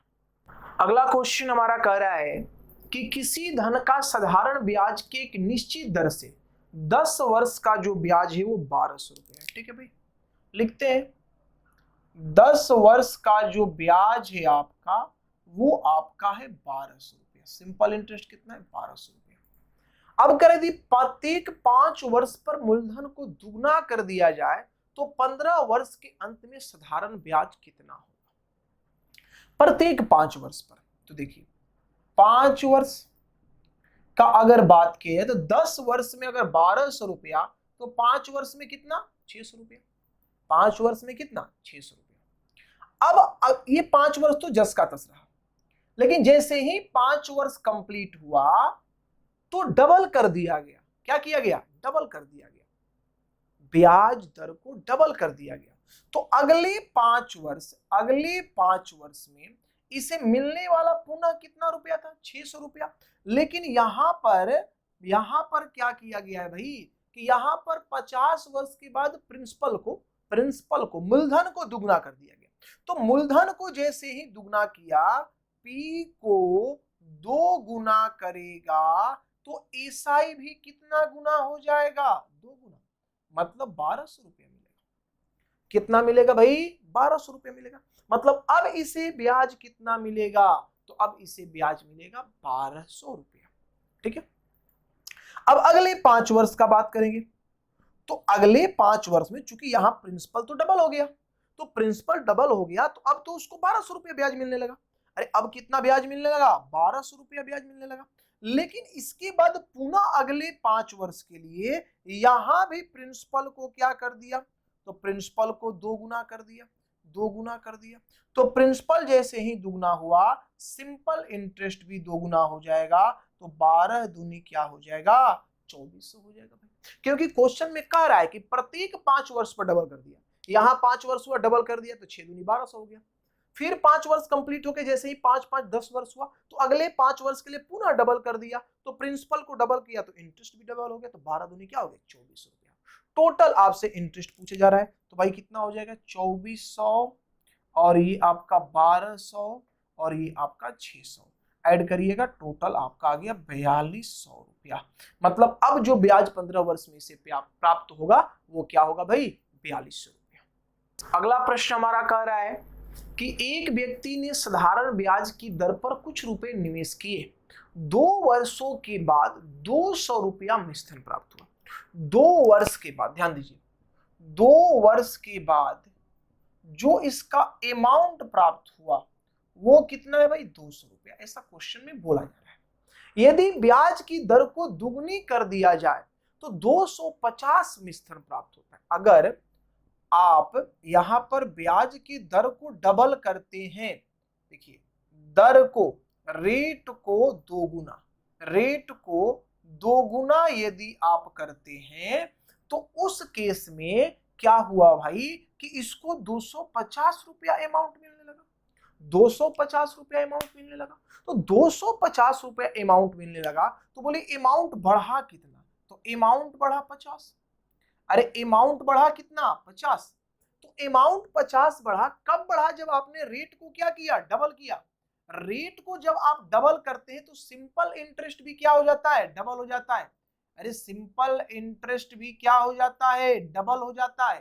अगला क्वेश्चन हमारा कह रहा है कि किसी धन का साधारण ब्याज के एक निश्चित दर से 10 वर्ष का जो ब्याज है वो 1200 रुपया है। ठीक है भाई, लिखते हैं 10 वर्ष का जो ब्याज है आपका वो आपका है 1200 रुपया। सिंपल इंटरेस्ट कितना है, 1200 रुपया। अब करें यदि प्रत्येक 5 वर्ष पर मूलधन को दुगना कर दिया जाए तो 15 वर्ष के अंत में साधारण ब्याज कितना होगा, प्रत्येक 5 वर्ष पर। तो देखिए 5 वर्ष का अगर बात की है तो 10 वर्ष में अगर 1200 रुपया तो 5 वर्ष में कितना, 600 रुपया। 5 वर्ष में कितना, 600 रुपया। अब ये 5 वर्ष तो जस का तस रहा, लेकिन जैसे ही 5 वर्ष कंप्लीट हुआ तो डबल कर दिया गया। क्या किया गया, डबल कर दिया गया, ब्याज दर को डबल कर दिया गया। तो अगले 5 वर्ष में इसे मिलने वाला पुनः कितना रुपया था, 600 रुपया। लेकिन यहां पर क्या किया गया है भाई, कि यहां पर 50 वर्ष के बाद प्रिंसिपल को मूलधन को दुगना कर दिया गया। तो मूलधन को जैसे ही दुगना किया, पी को 2 गुना करेगा तो एसआई भी कितना गुना हो जाएगा, 2 गुना, मतलब 1200 रुपया मिलेगा। कितना मिलेगा भाई, 1200 रुपया मिलेगा। मतलब अब इसे ब्याज कितना मिलेगा, तो अब इसे ब्याज मिलेगा 1200 रुपया। ठीक है, अब अगले 5 वर्ष का बात करेंगे। तो अगले 5 वर्ष में चूंकि यहां प्रिंसिपल तो डबल हो गया, तो प्रिंसिपल डबल हो गया तो अब तो उसको 1200 रुपया ब्याज मिलने लगा। अरे अब कितना ब्याज मिलने लगा, 1200 रुपया ब्याज मिलने लगा। लेकिन इसके बाद पुनः अगले 5 वर्ष के लिए यहां भी प्रिंसिपल को क्या कर दिया, तो प्रिंसिपल को 2 गुना कर दिया, 2 गुना कर दिया। तो प्रिंसिपल जैसे ही दुगना हुआ, सिंपल इंटरेस्ट भी 2 गुना हो जाएगा। तो 12 दूनी क्या हो जाएगा, 2400 हो जाएगा भाई। क्योंकि क्वेश्चन में कह रहा है कि प्रत्येक 5 वर्ष पर डबल कर दिया, यहां 5 वर्ष हुआ डबल कर दिया तो 6 दूनी 1200 हो गया। फिर 5 वर्ष कंप्लीट होके जैसे ही 5 5 10 वर्ष हुआ तो अगले 5 वर्ष के लिए पुनः डबल कर दिया, तो प्रिंसिपल को डबल किया तो इंटरेस्ट भी डबल हो गया। तो 12 दूनी क्या हो गया, 2400 रुपया। टोटल आपसे इंटरेस्ट पूछे जा रहा है, तो भाई कितना हो जाएगा, 2400 और ये आपका 1200 और ये आपका 600 ऐड करिएगा, टोटल आपका आ गया 4200 रुपया। मतलब अब जो ब्याज 15 वर्ष में से प्राप्त होगा वो क्या होगा भाई, 4200 रुपया। अगला प्रश्न हमारा कह रहा है कि एक व्यक्ति ने साधारण ब्याज की दर पर कुछ रुपए निवेश किए, 2 वर्षों के बाद 200 रुपया मिश्रण प्राप्त हुआ। 2 वर्ष के बाद, ध्यान दीजिए, 2 वर्ष के बाद जो इसका अमाउंट प्राप्त हुआ वो कितना है भाई, 200 रुपया। ऐसा क्वेश्चन में बोला जा रहा है। यदि ब्याज की दर को दुगनी कर दिया जाए तो 250 मिश्रण प्राप्त होता है। अगर आप यहां पर ब्याज की दर को डबल करते हैं, देखिए दर को, रेट को दो गुना यदि आप करते हैं तो उस केस में क्या हुआ भाई कि इसको 250 रुपया अमाउंट मिलने लगा, 250 रुपया अमाउंट मिलने लगा। तो 250 रुपया अमाउंट मिलने लगा तो बोले अमाउंट बढ़ा कितना, तो अमाउंट बढ़ा 50। अरे अमाउंट बढ़ा कितना, 50। तो अमाउंट 50 बढ़ा, कब बढ़ा, जब आपने रेट को क्या किया, डबल किया। रेट को जब आप डबल करते हैं तो सिंपल इंटरेस्ट भी क्या हो जाता है, डबल हो जाता है। अरे सिंपल इंटरेस्ट भी क्या हो जाता है, डबल हो जाता है।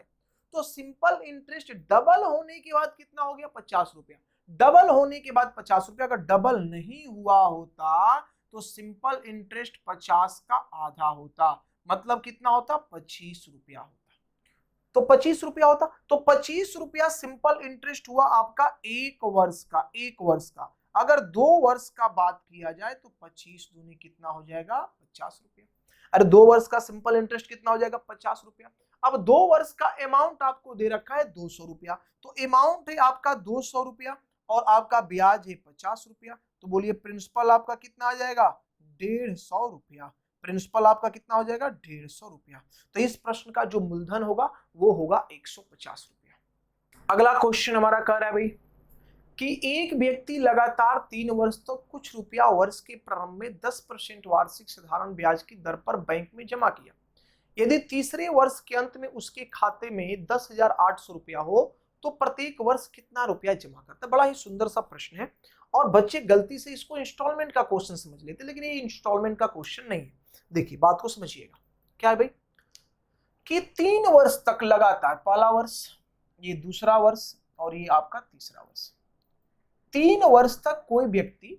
तो सिंपल इंटरेस्ट डबल होने के बाद कितना हो गया? 50 रुपया। डबल होने के बाद 50 रुपया, अगर डबल नहीं हुआ होता तो सिंपल इंटरेस्ट 50 का आधा होता, मतलब कितना होता? 25 रुपया होता। तो 25 रुपया होता, तो 25 रुपया सिंपल इंटरेस्ट हुआ आपका एक वर्ष का। एक वर्ष का अगर 2 वर्ष का बात किया जाए तो 25 दूनी कितना हो जाएगा? 50 रुपया। अरे 2 वर्ष का सिंपल इंटरेस्ट कितना हो जाएगा? 50 रुपया। अब 2 वर्ष का अमाउंट आपको दे रखा है 200 रुपया, तो अमाउंट है आपका 200 रुपया और आपका ब्याज है 50 रुपया। तो बोलिए प्रिंसिपल आपका कितना आ जाएगा? 150 रुपया। प्रिंसिपल आपका कितना हो जाएगा? 150 रुपया। तो इस प्रश्न का जो मूलधन होगा वो होगा 150 रुपया। अगला क्वेश्चन हमारा कह रहा है भाई कि एक व्यक्ति लगातार 3 वर्ष तक कुछ रुपया वर्ष के प्रारंभ में 10% वार्षिक साधारण ब्याज की दर पर बैंक में जमा किया। यदि तीसरे वर्ष के अंत में उसके खाते में 10,800 रुपया हो तो प्रत्येक वर्ष कितना रुपया जमा करता है? बड़ा ही सुंदर सा प्रश्न है और बच्चे गलती से इसको इंस्टॉलमेंट का क्वेश्चन समझ लेते, लेकिन ये इंस्टॉलमेंट का क्वेश्चन नहीं है। देखिए बात को समझिएगा, क्या है भाई कि 3 वर्ष तक लगातार, पहला वर्ष, ये दूसरा वर्ष और ये आपका तीसरा वर्ष, 3 वर्ष तक कोई व्यक्ति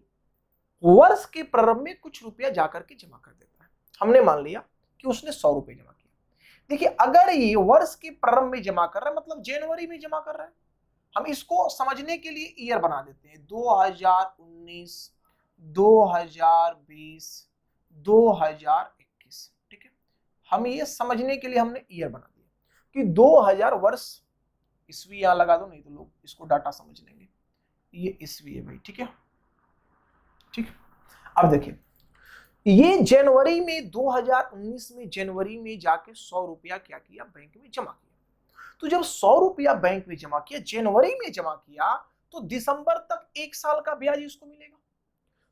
वर्ष के प्रारंभ में कुछ रुपया जाकर के जमा कर देता है। हमने मान लिया कि उसने 100 रुपए जमा किया। देखिए अगर ये वर्ष के प्रारंभ में जमा कर रहा है मतलब जनवरी में जमा कर रहा है, हम इसको समझने के लिए ईयर बना देते हैं 2019, 2020, 2021। ठीक है, हम ये समझने के लिए हमने ईयर बना दिया कि 2000 वर्ष, ईस्वी यहां लगा दो नहीं तो लोग इसको डाटा समझ लेंगे, ये ईस्वी है भाई। ठीक है, ठीक। अब देखिए ये जनवरी में 2019 में जनवरी में जाके 100 रुपया क्या किया? बैंक में जमा किया। तो जब 100 रुपया बैंक में जमा किया, जनवरी में जमा किया, तो दिसंबर तक 1 साल का ब्याज इसको मिलेगा,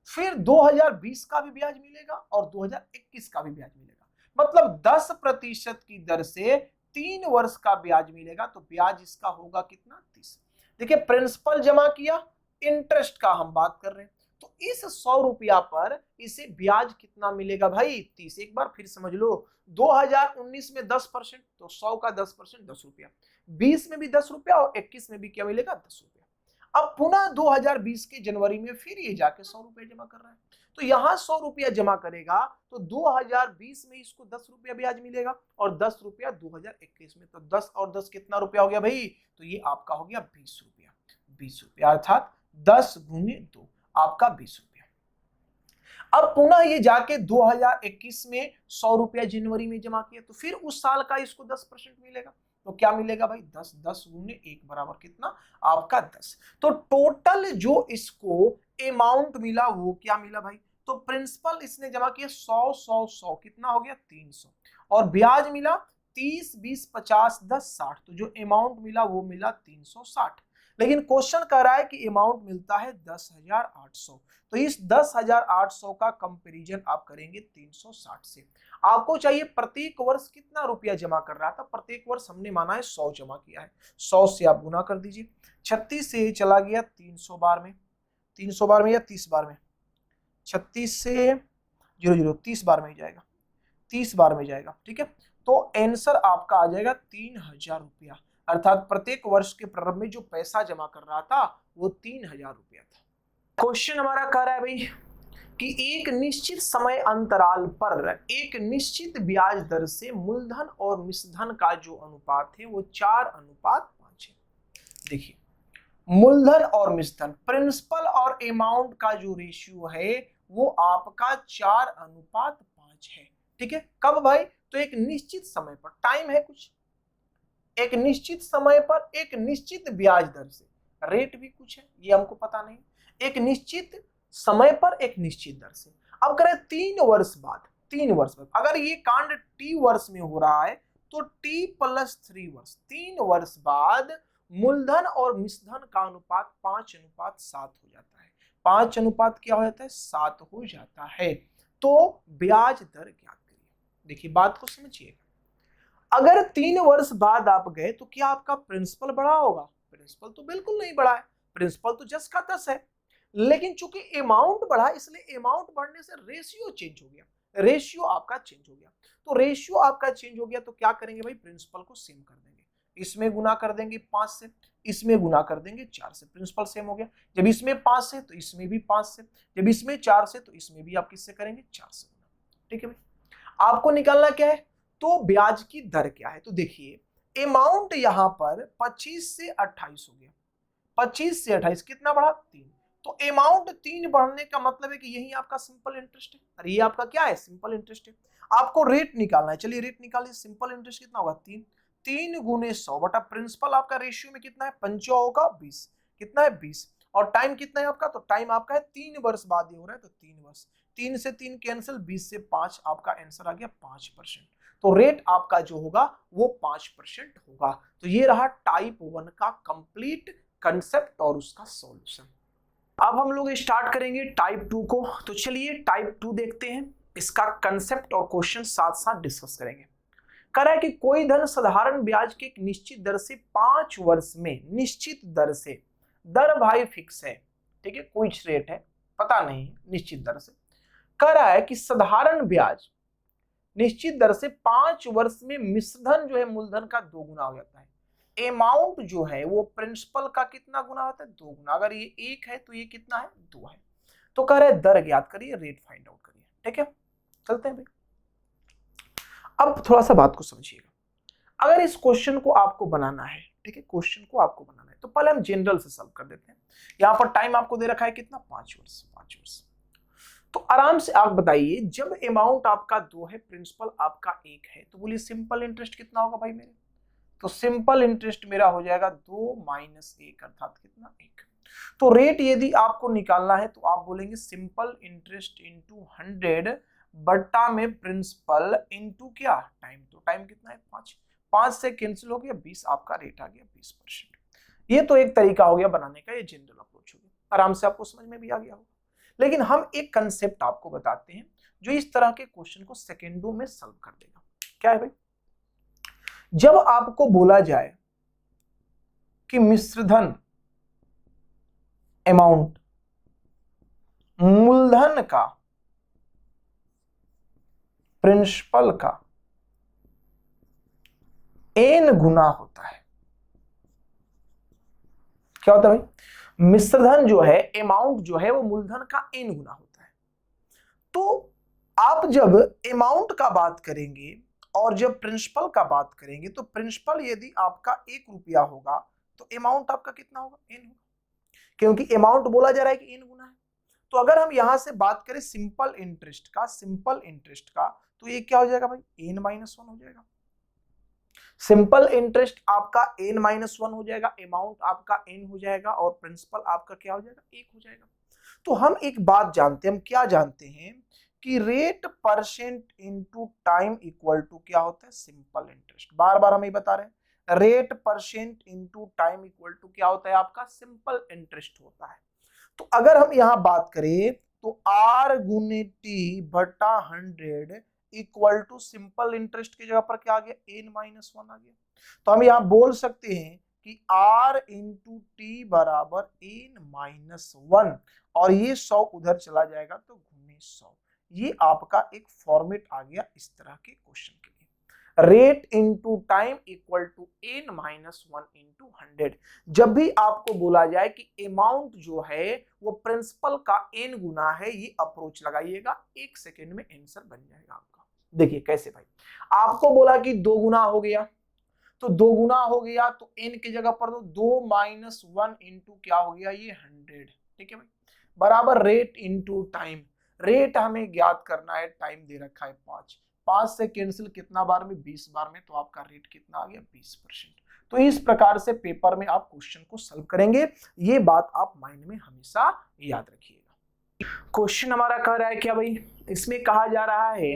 फिर 2020 का भी ब्याज मिलेगा और 2021 का भी ब्याज मिलेगा, मतलब 10% की दर से 3 वर्ष का ब्याज मिलेगा। तो ब्याज इसका होगा कितना? 30। देखिए प्रिंसिपल जमा किया, इंटरेस्ट का हम बात कर रहे हैं, तो इस 100 रुपया पर इसे ब्याज कितना मिलेगा भाई? 30। एक बार फिर समझ लो, 2019 में 10%, तो 100 का 10% 10 रुपया, 20 में भी 10 रुपया और 21 में भी क्या मिलेगा? 10 रुपया। अब पुनः 2020 के जनवरी में फिर ये जाके 100 रुपया जमा कर रहा है, तो यहां 100 रुपया जमा करेगा तो 2020 में इसको 10 रुपया ब्याज मिलेगा और 10 रुपया 2021 में, तो 10 और 10 कितना रुपया हो गया भाई? तो ये आपका हो गया 20 रुपया। 20 रुपया अर्थात 10 गुने 2 आपका 20 रुपया। अब पुनः ये जाके 2021 में 100 रुपया जनवरी में जमा किया, तो फिर उस साल का इसको 10% मिलेगा, तो क्या मिलेगा भाई? 10। 10 गुने 1 बराबर कितना? आपका 10। तो टोटल जो इसको अमाउंट मिला वो क्या मिला भाई? तो प्रिंसिपल इसने जमा किया 100 100 100, कितना हो गया? 300, और ब्याज मिला 30 20 50 10 60, तो जो अमाउंट मिला वो मिला 360। लेकिन क्वेश्चन कह रहा है कि अमाउंट मिलता है 10,800, तो इस 10,800 का कंपैरिजन आप करेंगे 360 से। आपको चाहिए प्रत्येक वर्ष कितना रुपया जमा कर रहा था? प्रत्येक वर्ष हमने माना है 100 जमा किया है, 100 से आप गुना कर दीजिए, 36 से चला गया 300 बार में, 300 बार में या 30 बार में, 36 से 00 30 बार में ही जाएगा, 30 बार में जाएगा। ठीक है, तो आंसर आपका आ जाएगा 3,000 रुपया, अर्थात प्रत्येक वर्ष के प्रारंभ में जो पैसा जमा कर रहा था वो 3,000 रुपया था। क्वेश्चन हमारा कह रहा है भाई कि एक निश्चित समय अंतराल पर एक निश्चित ब्याज दर से मूलधन और मिश्रधन का जो अनुपात है वो 4:5 है। देखिए मूलधन और मिश्रधन, प्रिंसिपल और अमाउंट का जो रेशियो है वो आपका 4:5 है। ठीक है, कब भाई? तो एक निश्चित समय पर, टाइम है कुछ, एक निश्चित समय पर एक निश्चित ब्याज दर से, रेट भी कुछ है ये हमको पता नहीं, एक निश्चित समय पर एक निश्चित दर से। अब करें 3 वर्ष बाद, 3 वर्ष बाद अगर ये कांड टी वर्ष में हो रहा है तो t + 3 वर्ष, 3 वर्ष बाद मूलधन और मिश्रधन का अनुपात 5:7 हो जाता है। 5 क्या हो जाता है? 7 हो जाता है। तो ब्याज दर ज्ञात करिए। देखिए बात को समझिएगा, अगर 3 वर्ष बाद आप गए तो क्या आपका प्रिंसिपल बढ़ा होगा? प्रिंसिपल तो बिल्कुल नहीं बढ़ा है, प्रिंसिपल तो 10 का 10 है, लेकिन चूंकि अमाउंट बढ़ा इसलिए अमाउंट बढ़ने से रेशियो चेंज हो गया, रेशियो आपका चेंज हो गया। तो रेशियो आपका चेंज हो गया तो क्या करेंगे भाई? प्रिंसिपल को सेम कर देंगे, इसमें गुना कर देंगे 5 से, इसमें गुना कर देंगे 4 से, प्रिंसिपल सेम हो गया। जब इसमें 5 से तो इसमें भी 5 से, जब इसमें 4 से तो इसमें भी आप किससे करेंगे 4 से गुना। ठीक है भाई, आपको निकालना क्या है, तो ब्याज की दर क्या है। तो देखिए अमाउंट यहां पर 25 से 28 हो गया, 25 से 28 कितना बढ़ा 3, तो अमाउंट 3 बढ़ने का मतलब है कि यही आपका सिंपल इंटरेस्ट है। अरे ये आपका क्या है, सिंपल इंटरेस्ट है। आपको रेट निकालना है, चलिए रेट निकालिए। सिंपल इंटरेस्ट कितना होगा 3, 3 गुने 100 बटा प्रिंसिपल आपका रेशियो में कितना है 5 होगा 20, कितना है 20, और टाइम कितना है आपका, तो टाइम आपका है 3 वर्ष बाद ये हो रहा है, तो 3 वर्ष, 3 से 3 कैंसिल, 20 से 5, आपका आंसर आ गया 5%। तो रेट आपका जो होगा वो 5% होगा। तो ये रहा टाइप 1 का कंप्लीट कंसेप्ट और उसका सॉल्यूशन। अब हम लोग स्टार्ट करेंगे टाइप 2 को। तो चलिए टाइप 2 देखते हैं, इसका कंसेप्ट और क्वेश्चन साथ साथ डिस्कस करेंगे। कह रहा है कि कोई धन साधारण ब्याज के एक निश्चित दर से 5 वर्ष में निश्चित दर से, दर भाई फिक्स है, ठीक है, कोई रेट है पता नहीं, निश्चित दर से। कह रहा है कि साधारण ब्याज निश्चित दर से 5 वर्ष में मिश्रधन जो है मूलधन का 2 गुना हो जाता है। अमाउंट जो है वो प्रिंसिपल का कितना गुना होता है 2 गुना। अगर ये 1 है तो ये कितना है 2 है। तो कह रहे हैं दर ज्ञात करिए, रेट फाइंड आउट करिए। ठीक है, चलते हैं भाई। अब थोड़ा सा बात को समझिएगा। अगर इस क्वेश्चन को आपको बनाना है, ठीक है, क्वेश्चन को आपको बनाना है, तो पहले हम जनरल से सॉल्व कर देते हैं। यहां पर टाइम आपको दे रखा है कितना 5 वर्ष, 5 वर्ष। तो आराम से आप बताइए, जब अमाउंट आपका 2 है, प्रिंसिपल आपका 1 है, तो बोलिए सिंपल इंटरेस्ट कितना होगा भाई मेरे, तो सिंपल इंटरेस्ट मेरा हो जाएगा 2 माइनस 1 अर्थात कितना 1। तो रेट यदि आपको निकालना है तो आप बोलेंगे सिंपल इंटरेस्ट इंटू 100 बट्टा में प्रिंसिपल इंटू क्या टाइम। तो टाइम कितना है 5, 5 से कैंसिल हो गया 20, आपका रेट आ गया 20%। ये तो एक तरीका हो गया बनाने का, ये जनरल अप्रोच हो गया, आराम से आपको समझ में भी आ गया होगा। लेकिन हम एक कंसेप्ट आपको बताते हैं जो इस तरह के क्वेश्चन को सेकेंडों में सॉल्व कर देगा। क्या है भाई, जब आपको बोला जाए कि मिश्रधन अमाउंट मूलधन का प्रिंसिपल का n गुना होता है, क्या होता है भाई, मिश्रधन जो है अमाउंट जो है वो मूलधन का n गुना होता है। तो आप जब अमाउंट का बात करेंगे और जब प्रिंसिपल का बात करेंगे, तो प्रिंसिपल यदि आपका 1 रुपया होगा तो अमाउंट आपका कितना होगा n होगा, क्योंकि अमाउंट बोला जा रहा है कि n गुना है। तो अगर हम यहां से बात करें सिंपल इंटरेस्ट का, सिंपल इंटरेस्ट का, तो ये क्या हो जाएगा भाई n माइनस 1 हो जाएगा। सिंपल इंटरेस्ट आपका n माइनस 1 हो जाएगा, अमाउंट आपका n हो जाएगा और प्रिंसिपल आपका क्या हो जाएगा 1 हो जाएगा। तो हम एक बात जानते हैं, हम क्या जानते हैं कि rate percent into time equal to क्या होता है सिंपल इंटरेस्ट। बार बार हम ये बता रहे हैं, rate percent into time equal to क्या होता है आपका सिंपल इंटरेस्ट होता है। तो अगर हम यहां बात करें तो R गुने टी बटा 100 इक्वल टू सिंपल इंटरेस्ट की जगह पर क्या आ गया n माइनस 1 आ गया। तो हम यहां बोल सकते हैं कि R इंटू टी बराबर n माइनस 1, और ये 100 उधर चला जाएगा तो गुने 100। ये आपका एक फॉर्मेट आ गया इस तरह के क्वेश्चन के लिए, rate into time equal to n minus 1 into 100। जब भी आपको बोला जाए कि अमाउंट जो है वो प्रिंसिपल का n गुना है, ये अप्रोच लगाइएगा, 1 सेकेंड में आंसर बन जाएगा आपका। देखिए कैसे भाई, आपको बोला कि 2 गुना हो गया, तो 2 गुना हो गया तो n की जगह पर 2 माइनस 1 इंटू क्या हो गया ये 100। ठीक है भाई, बराबर रेट इंटू टाइम। रेट हमें ज्ञात करना है, टाइम दे रखा है 5, 5 से कैंसिल कितना बार में 20 बार में, तो आपका रेट कितना आ गया 20%। तो इस प्रकार से पेपर में आप क्वेश्चन को सॉल्व करेंगे, ये बात आप माइंड में हमेशा याद रखिएगा। क्वेश्चन हमारा कह रहा है क्या भाई, इसमें कहा जा रहा है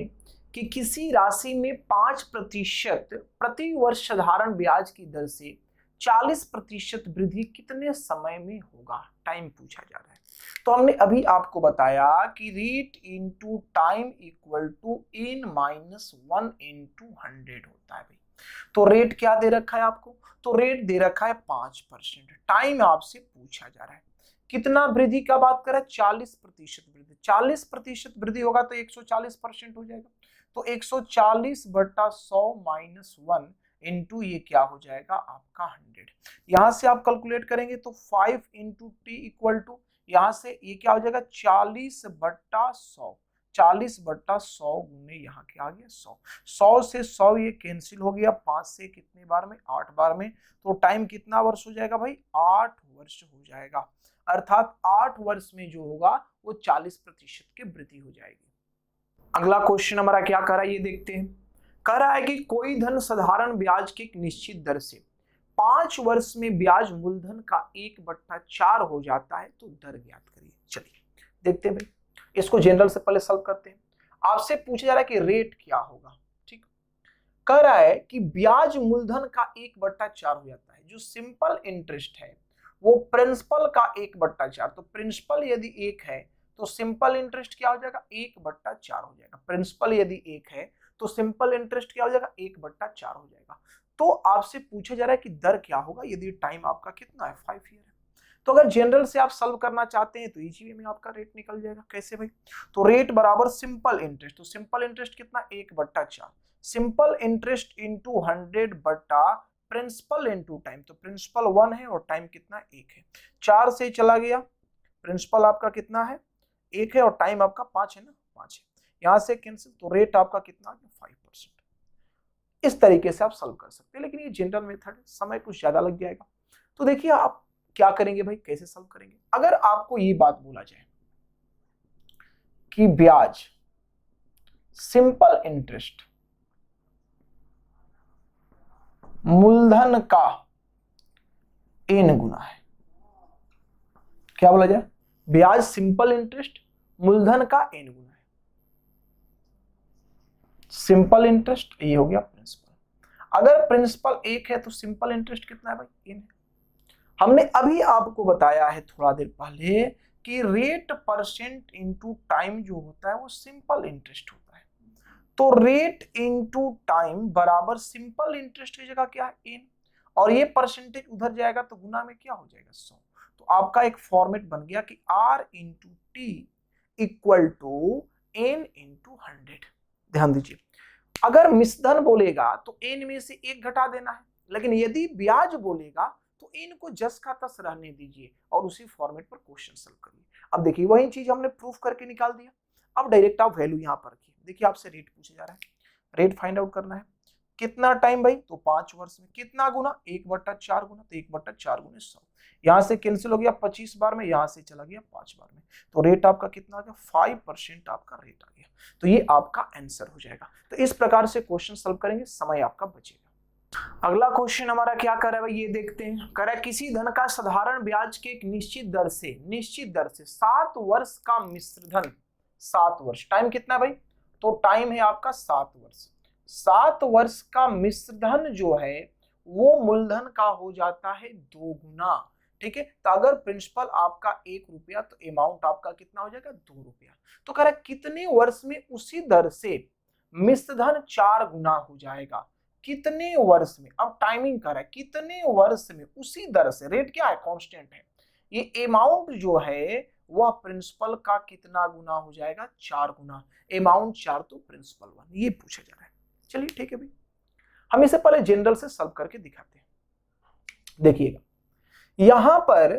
कि किसी राशि में 5% प्रति वर्ष साधारण ब्याज की दर से 40% वृद्धि कितने समय में होगा, टाइम पूछा जा रहा है। तो हमने अभी आपको बताया कि rate into time equal to n minus 1 into 100 होता है भाई। तो रेट क्या दे रखा है आपको, तो रेट दे रखा है 5%, टाइम आपसे पूछा जा रहा है कितना वृद्धि का बात करें 40% वृद्धि, 40% वृद्धि होगा तो 140% हो जाएगा। तो 140 बटा 100 माइनस 1 इंटू ये क्या हो जाएगा आपका 100। यहां से आप कैलकुलेट करेंगे तो 5 इंटू टी इक्वल टू, यहां से ये क्या हो जाएगा 40/100, 40/100 गुने यहाँ क्या आ गया 100, 100 से 100 ये कैंसिल हो गया, 5 से कितने बार में 8 बार में, तो टाइम कितना वर्ष हो जाएगा भाई 8 वर्ष हो जाएगा, अर्थात 8 वर्ष में जो होगा वो 40% की वृद्धि हो जाएगी। अगला क्वेश्चन हमारा क्या कर रहा है ये देखते हैं। कह रहा है कि कोई धन साधारण ब्याज की एक निश्चित दर से 5 वर्ष में ब्याज मूलधन का 1/4 हो जाता है, तो दर ज्ञात करिए। चलिए देखते हैं भाई, इसको जनरल से पहले सॉल्व करते हैं। आपसे पूछा जा रहा है कि रेट क्या होगा, ठीक। कह रहा है कि ब्याज मूलधन का 1/4 हो जाता है, जो सिंपल इंटरेस्ट है वो प्रिंसिपल का 1/4, तो प्रिंसिपल यदि 1 है तो सिंपल इंटरेस्ट क्या हो जाएगा 1/4 हो जाएगा। प्रिंसिपल यदि 1 है तो सिंपल इंटरेस्ट क्या हो जाएगा 1/4 हो जाएगा। तो आपसे पूछा जा रहा है कि दर क्या होगा यदि टाइम आपका कितना है 5 ईयर है। तो अगर जनरल से आप सॉल्व करना चाहते हैं तो इजी वे में आपका रेट निकल जाएगा। कैसे भाई, तो रेट बराबर सिंपल इंटरेस्ट, तो सिंपल इंटरेस्ट कितना 1/4, सिंपल इंटरेस्ट इंटू 100 बटा प्रिंसिपल इंटू टाइम, तो प्रिंसिपल 1 है और टाइम कितना 1 है, 4 से चला गया, प्रिंसिपल आपका कितना है 1 है और टाइम आपका 5 है ना, 5 है, यहां से कैंसिल, तो रेट आपका कितना 5%। इस तरीके से आप सॉल्व कर सकते हैं, लेकिन ये जनरल मेथड है, समय कुछ ज्यादा लग जाएगा। तो देखिए आप क्या करेंगे भाई, कैसे सॉल्व करेंगे। अगर आपको ये बात बोला जाए कि ब्याज सिंपल इंटरेस्ट मूलधन का n गुना है, क्या बोला जाए, ब्याज सिंपल इंटरेस्ट मूलधन का n गुना है, सिंपल इंटरेस्ट ये हो गया प्रिंसिपल। अगर प्रिंसिपल 1 है तो सिंपल इंटरेस्ट कितना है भाई n है। हमने अभी आपको बताया है थोड़ा देर पहले कि रेट परसेंट इंटू टाइम जो होता है वो सिंपल इंटरेस्ट होता है, तो रेट इंटू टाइम बराबर सिंपल इंटरेस्ट की जगह क्या है n, और ये परसेंटेज उधर जाएगा तो गुना में क्या हो जाएगा 100। तो आपका एक फॉर्मेट बन गया कि r into T equal to n into 100। ध्यान दीजिए, अगर मिश्रधन बोलेगा तो n में से 1 घटा देना है, लेकिन यदि ब्याज बोलेगा तो n को जस का तस रहने दीजिए और उसी फॉर्मेट पर क्वेश्चन सॉल्व करिए। अब देखिए वही चीज हमने प्रूफ करके निकाल दिया, अब डायरेक्ट आप वैल्यू यहां पर रखिए। देखिए आपसे रेट पूछा जा रहा है, रेट फाइंड आउट करना है, कितना टाइम भाई, तो 5 वर्ष में, कितना गुना 1/4 गुना, तो 1/4 गुना 100, यहां से कैंसिल हो गया 25 बार में, यहां से चला गया 5 बार में, तो रेट आपका कितना आ गया 5% आपका रेट आ गया। तो ये आपका आंसर हो जाएगा। तो इस प्रकार से क्वेश्चन सॉल्व करेंगे, समय आपका बचेगा। अगला क्वेश्चन हमारा क्या कर रहा है भाई ये देखते हैं। कह रहा है किसी धन का साधारण ब्याज के एक निश्चित दर से 7 वर्ष का मिश्रधन, 7 वर्ष, टाइम कितना है भाई, तो टाइम है आपका 7 वर्ष, 7 वर्ष का मिश्रधन जो है वो मूलधन का हो जाता है 2 गुना, ठीक है। तो अगर प्रिंसिपल आपका 1 रुपया तो अमाउंट आपका कितना हो जाएगा 2 रुपया। तो कह रहा है कितने वर्ष में उसी दर से मिश्रधन 4 गुना हो जाएगा, कितने वर्ष में, अब टाइमिंग कर रहा है कितने वर्ष में उसी दर से, रेट क्या है कांस्टेंट है, ये अमाउंट जो है वह प्रिंसिपल का कितना गुना हो जाएगा 4 गुना, अमाउंट 4 तो प्रिंसिपल 1, ये पूछा जा रहा है। चलिए ठीक है भाई, हम इसे पहले जनरल से सॉल्व करके दिखाते हैं। देखिएगा यहां पर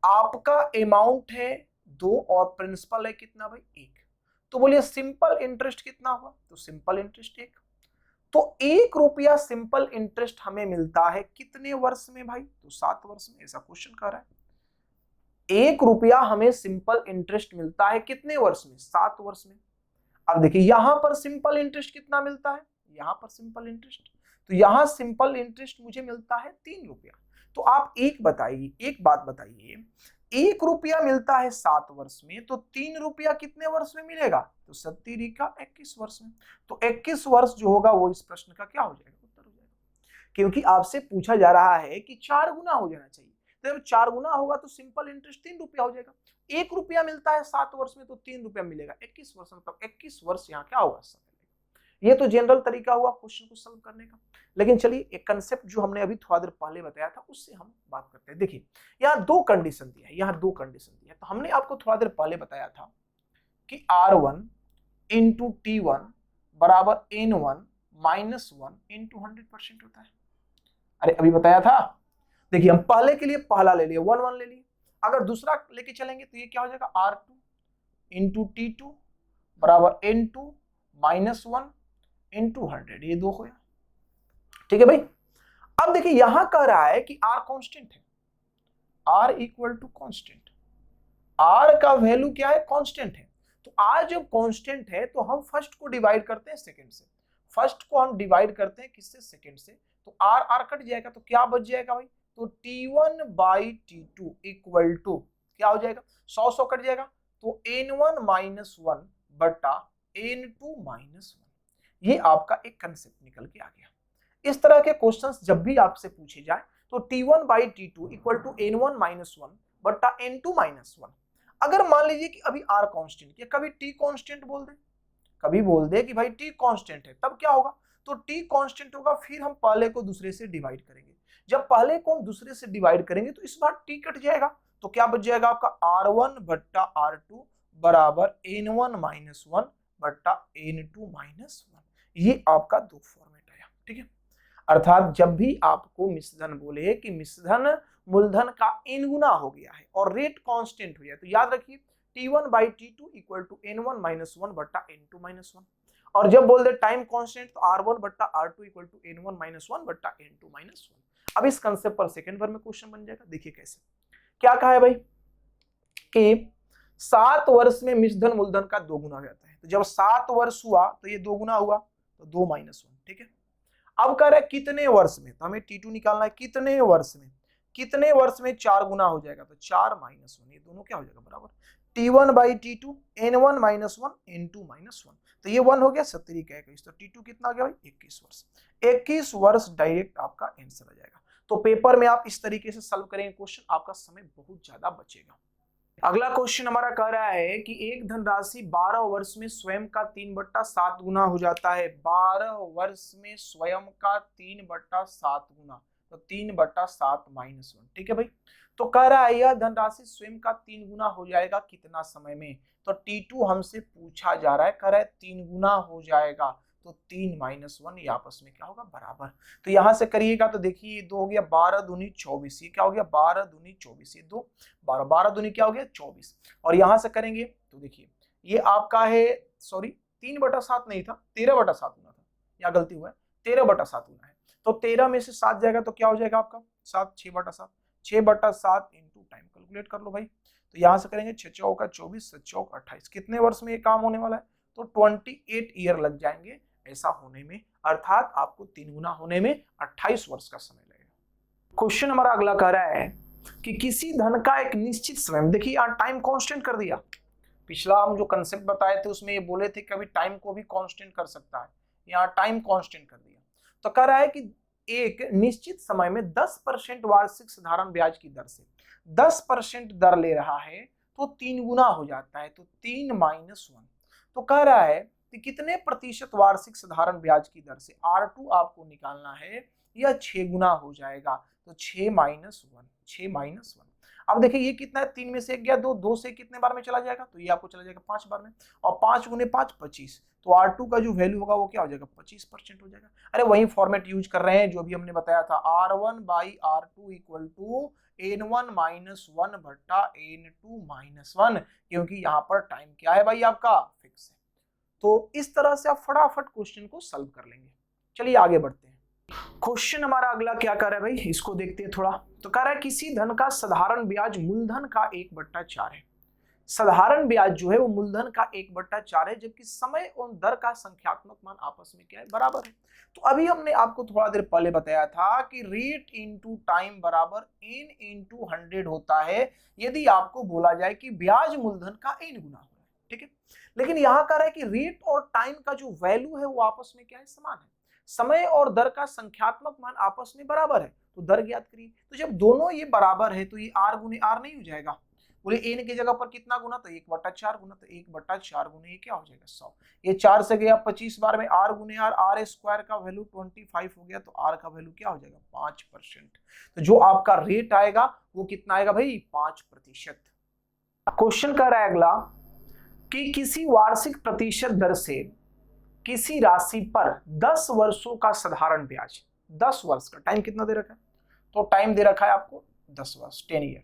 आपका अमाउंट है 2 और प्रिंसिपल है कितना भाई 1, तो बोलिए सिंपल इंटरेस्ट कितना हुआ, तो सिंपल इंटरेस्ट 1, तो 1 रुपया सिंपल इंटरेस्ट हमें मिलता है कितने वर्ष में भाई, तो 7 वर्ष में, ऐसा क्वेश्चन कर रहा है। 1 रुपया हमें सिंपल इंटरेस्ट मिलता है कितने वर्ष में, 7 वर्ष में। अब देखिए यहां पर सिंपल इंटरेस्ट कितना मिलता है, यहां पर सिंपल इंटरेस्ट, तो यहां सिंपल इंटरेस्ट मुझे मिलता है 3 रुपया। तो आप एक बात बताइए, 1 रुपया मिलता है 7 वर्ष में, तो 3 रुपया कितने वर्ष में मिलेगा, तो 70 का 21 वर्ष में। तो 21 वर्ष जो होगा वो इस प्रश्न का क्या हो जाएगा, उत्तर हो जाएगा, क्योंकि आपसे पूछा जा रहा है कि 4 गुना हो जाना चाहिए, तो जब 4 गुना होगा तो सिंपल इंटरेस्ट 3 रुपया हो जाएगा। 1 रुपया मिलता है 7 वर्ष में, तो 3 रुपया मिलेगा 21 वर्ष में, मतलब 21 वर्ष यहाँ क्या होगा, समय। ये तो जनरल तरीका हुआ क्वेश्चन को सॉल्व करने का, लेकिन चलिए एक कंसेप्ट जो हमने अभी थोड़ा देर पहले बताया था उससे हम बात करते हैं। देखिए यहाँ 2 कंडीशन दिया है, यहाँ 2 कंडीशन दिया है, तो हमने आपको थोड़ा देर पहले बताया था कि R1 इंटू T1 बराबर N1 -1 इंटू 100% होता है। अरे अभी बताया था। देखिए हम पहले के लिए पहला ले लिए 1 1 ले लिए, अगर दूसरा लेके चलेंगे तो ये क्या हो जाएगा R2 इंटू T2 बराबर N2 -1 इंटू 100, ये 2 हो गया। ठीक है भाई। अब देखिए यहां कह रहा है कि R कांस्टेंट है, R equal to constant, R का वैल्यू क्या है कांस्टेंट है। तो R जब कांस्टेंट है तो हम फर्स्ट को डिवाइड करते हैं सेकंड से, फर्स्ट को हम डिवाइड करते हैं किससे सेकंड से, तो R R कट जाएगा तो क्या बच जाएगा भाई, तो T1 by T2 equal to क्या हो जाएगा 100 कट जाएगा तो N1 -1 बटा N2 -1। ये आपका एक कंसेप्ट निकल के आ गया। इस तरह के क्वेश्चंस जब भी आपसे पूछे जाए तो T1 by T2 equal to N1 -1 बटा N2 -1। अगर मान लीजिए कि अभी R कांस्टेंट या कभी T कांस्टेंट बोल दे, कभी बोल दे कि भाई T कांस्टेंट है, तब क्या होगा, तो T कांस्टेंट होगा, फिर हम पहले को दूसरे से डिवाइड करेंगे। जब पहले को हम दूसरे से डिवाइड करेंगे तो इस बार T कट जाएगा, तो क्या बच जाएगा आपका R1 बट्टा R2 बराबर N1 -1 बट्टा N2 -1। ये आपका दो फॉर्मेट आया। ठीक है, अर्थात जब भी आपको मिश्रधन बोले कि मिश्रधन मूलधन का n गुना हो गया है और रेट कांस्टेंट हो गया, तो याद रखिए T1 by T2 equal to N1 -1 बट्टा N2 -1। और जब बोल दे टाइम कांस्टेंट तो R1 बट्टा R2 इक्वल टू N1 -1 बट्टा N2 -1। अब इस कंसेप्ट पर सेकंड बार में क्वेश्चन बन जाएगा। देखिए कैसे, क्या कहा है भाई कि 7 वर्ष में मिश्रधन मूलधन का 2 गुना हो जाता है, तो जब 7 वर्ष हुआ तो ये 2 गुना हुआ तो 2 -1। ठीक है, अब कह रहा है कितने वर्ष में, तो हमें T2 निकालना है, कितने वर्ष में, कितने वर्ष में 4 गुना हो जाएगा, तो 4 -1, ये दोनों क्या हो जाएगा बराबर T1 by T2 N1 -1 N2 -1। तो ये 1 हो गया 70 का 21, तो T2 कितना आ गया भाई 21 वर्ष। 21 वर्ष डायरेक्ट आपका आंसर आ जाएगा। तो पेपर में आप इस तरीके से सॉल्व करेंगे क्वेश्चन, आपका समय बहुत ज्यादा बचेगा। अगला क्वेश्चन हमारा कह रहा है कि एक धनराशि 12 वर्ष में स्वयं का 3/7 गुना हो जाता है। 12 वर्ष में स्वयं का 3/7 गुना, तो 3/7 -1। ठीक है भाई, तो कह रहा है यह धनराशि स्वयं का 3 गुना हो जाएगा कितना समय में, तो T2 हमसे पूछा जा रहा है, कह रहा है 3 गुना हो जाएगा, तो 3 -1 ये आपस में क्या होगा बराबर। तो यहां से करिएगा तो देखिए 2 हो गया 12 दूनी 24, ये क्या हो गया 12 दूनी 24, ये 2 12 12 दूनी क्या हो गया 24। और यहां से करेंगे तो देखिए ये आपका है, सॉरी 3/7 नहीं था 13/7 गुना था, यहाँ गलती हुआ है 13/7 गुना है, तो 13 में से 7 जाएगा तो क्या हो जाएगा आपका 7, 6/7, 6/7 इंटू टाइम कैलकुलेट कर लो भाई। तो यहां से करेंगे 6 चौका 24, 7 चौक 28, कितने वर्ष में ये काम होने वाला है, तो 28 ईयर लग जाएंगे ऐसा होने में, अर्थात आपको 3 गुना होने में 28 वर्ष का समय लगेगा। क्वेश्चन हमारा अगला कह रहा है कि किसी धन का एक निश्चित समय, देखिए यहाँ टाइम कांस्टेंट कर दिया, पिछला हम जो कंसेप्ट बताए थे उसमें ये बोले थे कभी टाइम को भी कांस्टेंट कर सकता है, यहाँ टाइम कांस्टेंट कर दिया। तो कह रहा है कि एक निश्चित समय में 10% वार्षिक साधारण ब्याज की दर से 10% दर ले रहा है तो 3 गुना हो जाता है, तो 3 -1। तो कह रहा है कि कितने प्रतिशत वार्षिक साधारण ब्याज की दर से R2 आपको निकालना है, यह 6 गुना हो जाएगा, तो 6 -1, 6 -1। अब देखिए ये कितना है, 3 में से 1 गया 2, 2 से कितने बार में चला जाएगा, तो ये आपको चला जाएगा 5 बार में, और 5 गुने 5 25, तो R2 का जो वैल्यू होगा वो क्या हो जाएगा 25% हो जाएगा। अरे वही फॉर्मेट यूज कर रहे हैं जो अभी हमने बताया था, R1 by R2 equal to N1 -1 बट्टा N2 -1, क्योंकि यहाँ पर टाइम क्या है भाई आपका फिक्स है। तो इस तरह से आप फटाफट क्वेश्चन को सॉल्व कर लेंगे। चलिए आगे बढ़ते हैं। क्वेश्चन हमारा अगला क्या कर रहा है भाई, इसको देखते हैं थोड़ा। तो कह रहा है किसी धन का साधारण ब्याज मूलधन का 1/4 है। साधारण ब्याज जो है वो मूलधन का 1/4 है, जबकि समय और दर का संख्यात्मक मान आपस में क्या है बराबर है। तो अभी हमने आपको थोड़ा देर पहले बताया था कि रेट इंटू टाइम बराबर n इंटू 100 होता है, यदि आपको बोला जाए कि ब्याज मूलधन का n गुना हो रहा है। ठीक है, लेकिन यहाँ कह रहा है कि रेट और टाइम का जो वैल्यू है वो आपस में क्या है समान है, समय और दर का संख्यात्मक मान आपस में बराबर है, तो दर ज्ञात करिए। तो जब दोनों ये बराबर है तो ये r गुने r नहीं हो जाएगा, बोले n की जगह पर कितना गुना, तो 1/4 गुना, तो 1/4 गुने ये क्या हो जाएगा 100, ये 4 से गया 25 बार में, r गुने r स्क्वायर का वैल्यू 25 हो गया, तो r का वैल्यू क्या हो जाएगा 5%। तो जो आपका रेट आएगा वो कितना आएगा भाई 5%। क्वेश्चन कर रहा है अगला कि किसी वार्षिक प्रतिशत दर से किसी राशि पर 10 वर्षों का साधारण ब्याज, 10 वर्ष का, टाइम कितना दे रखा है, तो टाइम दे रखा है आपको 10 वर्ष, 10 ईयर।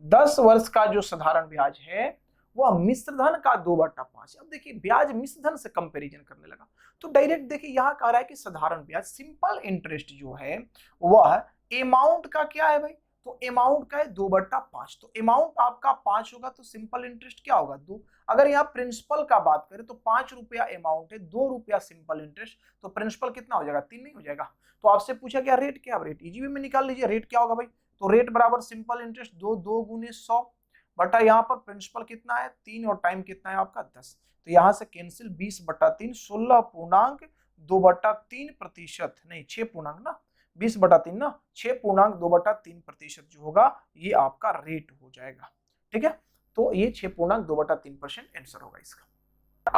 10 वर्ष का जो साधारण ब्याज है वह मिश्र धन का 2/5। अब देखिए ब्याज मिश्र धन से कंपैरिजन करने लगा, तो डायरेक्ट देखिए यहां कह रहा है कि साधारण ब्याज सिंपल इंटरेस्ट जो है वह अमाउंट का क्या है भाई, तो अमाउंट का है 2/5। तो अमाउंट आपका 5 होगा तो सिंपल इंटरेस्ट क्या होगा 2। अगर यहाँ प्रिंसिपल का बात करें तो 5 रुपया अमाउंट है, 2 रुपया सिंपल इंटरेस्ट, तो प्रिंसिपल कितना हो जाएगा 3 नहीं हो जाएगा। तो आपसे पूछा क्या रेट, क्या रेट इजी वे में निकाल लीजिए, रेट क्या होगा भाई, तो रेट बराबर सिंपल इंटरेस्ट 2 गुने 100 बटा यहाँ पर प्रिंसिपल कितना है 3 और टाइम कितना है आपका 10। तो यहाँ से कैंसिल 20/3, 16.2/3%, नहीं 6 ना, 20/3 ना, 6.2/3% जो होगा ये आपका रेट हो जाएगा। ठीक है, तो ये 6.2/3% आंसर होगा इसका।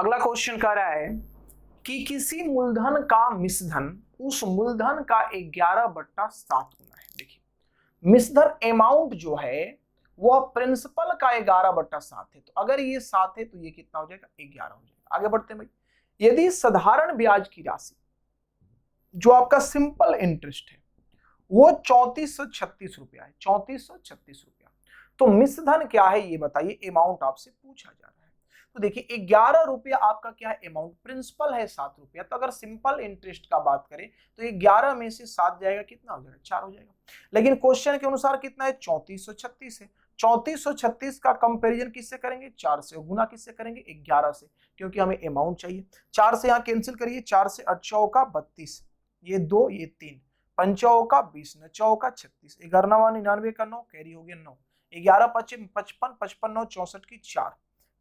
अगला क्वेश्चन कह रहा है कि किसी मूलधन का मिश्रधन उस मूलधन का 11/7 गुना है। देखिए मिश्रधन अमाउंट जो है वह प्रिंसिपल का 11/7 है, तो अगर ये 7 है तो ये कितना हो जाएगा 11 हो जाएगा। आगे बढ़ते हैं भाई, यदि साधारण ब्याज की राशि जो आपका सिंपल इंटरेस्ट है वो 3436 रुपया है, 3436 रुपया, तो मिश्रधन क्या है ये बताइए, अमाउंट आपसे पूछा जा रहा है। तो देखिए 11 रुपया आपका क्या है अमाउंट, प्रिंसिपल है 7 रुपया, तो अगर सिंपल इंटरेस्ट का बात करें तो 11 में से 7 जाएगा कितना हो जाएगा 4 हो जाएगा। लेकिन क्वेश्चन के अनुसार कितना है 3436 है, 3436 का कंपैरिजन किससे करेंगे 4 से, गुना किससे करेंगे 11 से, क्योंकि हमें अमाउंट चाहिए। 4 से यहाँ कैंसिल करिए, 4 से 8 चौका 32, ये 2 ये 3, 5 चौका 20, 9 चौका 36, 11 9 99 का 9 कैरी हो गया 9, 11 55 55 55 9 64 की 4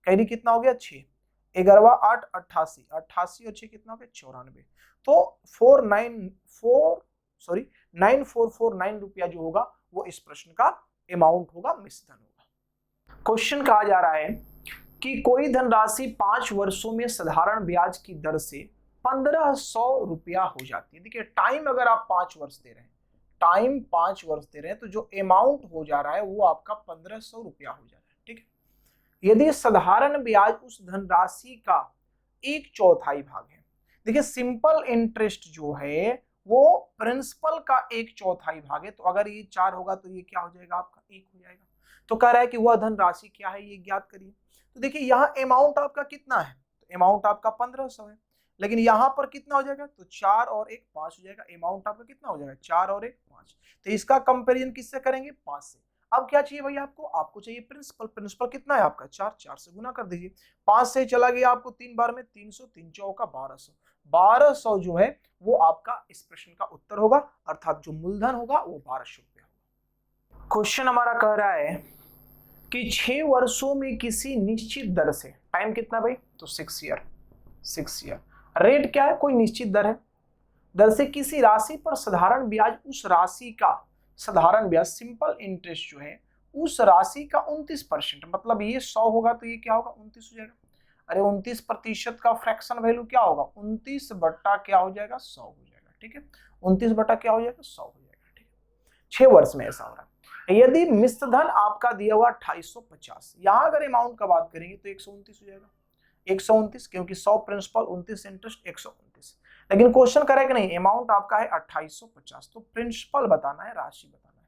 कैरी कितना हो गया 6, 11 8 88 88 और 6 कितना हो गया 94, तो 9449 रुपया जो होगा वो इस प्रश्न का अमाउंट होगा, मिश्रधन होगा। क्वेश्चन कहा जा रहा है कि कोई धनराशि 5 वर्षों में साधारण ब्याज की दर से 1500 रुपया हो जाती है। देखिए टाइम अगर आप 5 वर्ष दे रहे हैं, टाइम 5 वर्ष दे रहे हैं, तो जो अमाउंट हो जा रहा है वो आपका 1500 रुपया हो जा रहा है। ठीक है, यदि साधारण ब्याज उस धनराशि का 1/4 भाग है, देखिए सिंपल इंटरेस्ट जो है वो प्रिंसिपल का 1/4 भाग है, तो अगर ये 4 होगा तो ये क्या हो जाएगा आपका 1 हो जाएगा। तो कह रहा है कि वह धनराशि क्या है ये ज्ञात करिए। तो देखिए यहाँ अमाउंट आपका कितना है, तो अमाउंट आपका 1500 है, लेकिन यहाँ पर कितना हो जाएगा, तो 4 और 1 5 हो जाएगा। अमाउंट आपका कितना हो जाएगा 4 और 1 5, तो इसका कंपैरिजन किससे करेंगे 5 से। अब क्या चाहिए भाई आपको, आपको चाहिए प्रिंसिपल, प्रिंसिपल कितना है आपका 4, 4 से गुना कर दीजिए, 5 से चला गया आपको 3 बार में 300, 3 चौका 1200, 1200 जो है वो आपका इस प्रश्न का उत्तर होगा, अर्थात जो मूलधन होगा वो 1200 रुपया होगा। क्वेश्चन हमारा कह रहा है कि 6 वर्षों में किसी निश्चित दर से, टाइम कितना भाई, तो 6 ईयर, 6 ईयर, रेट क्या है कोई निश्चित दर है, दर से किसी राशि पर साधारण ब्याज, उस राशि का साधारण ब्याज सिंपल इंटरेस्ट जो है उस राशि का 29%, मतलब ये 100 होगा तो ये क्या होगा 29 हो जाएगा। अरे 29% का फ्रैक्शन वैल्यू क्या होगा 29 बट्टा क्या हो जाएगा 100 हो जाएगा। ठीक है, 29 बट्टा क्या हो जाएगा 100 हो जाएगा। ठीक है, 6 वर्ष में ऐसा हो रहा है। यदि मिश्रधन आपका दिया हुआ 2850, यहाँ अगर अमाउंट का बात करेंगे तो 129 हो जाएगा, 129, क्योंकि 100 प्रिंसिपल 29 इंटरेस्ट 129। लेकिन क्वेश्चन करे कि नहीं अमाउंट आपका है 2850, तो प्रिंसिपल बताना है, राशि बताना है,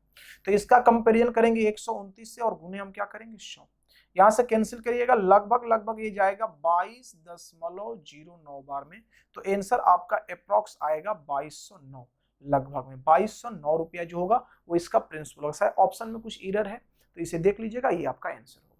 तो इसका कंपैरिजन करेंगे 129 से और गुने हम क्या करेंगे 100, यहां से कैंसिल करिएगा, लगभग ये जाएगा 22.09 बार में, तो आंसर आपका अप्रॉक्स आएगा 2209, लगभग में 2209 रुपया जो होगा वो इसका प्रिंसिपल होगा। ऑप्शन में कुछ एरर है तो इसे देख लीजिएगा, ये आपका आंसर होगा।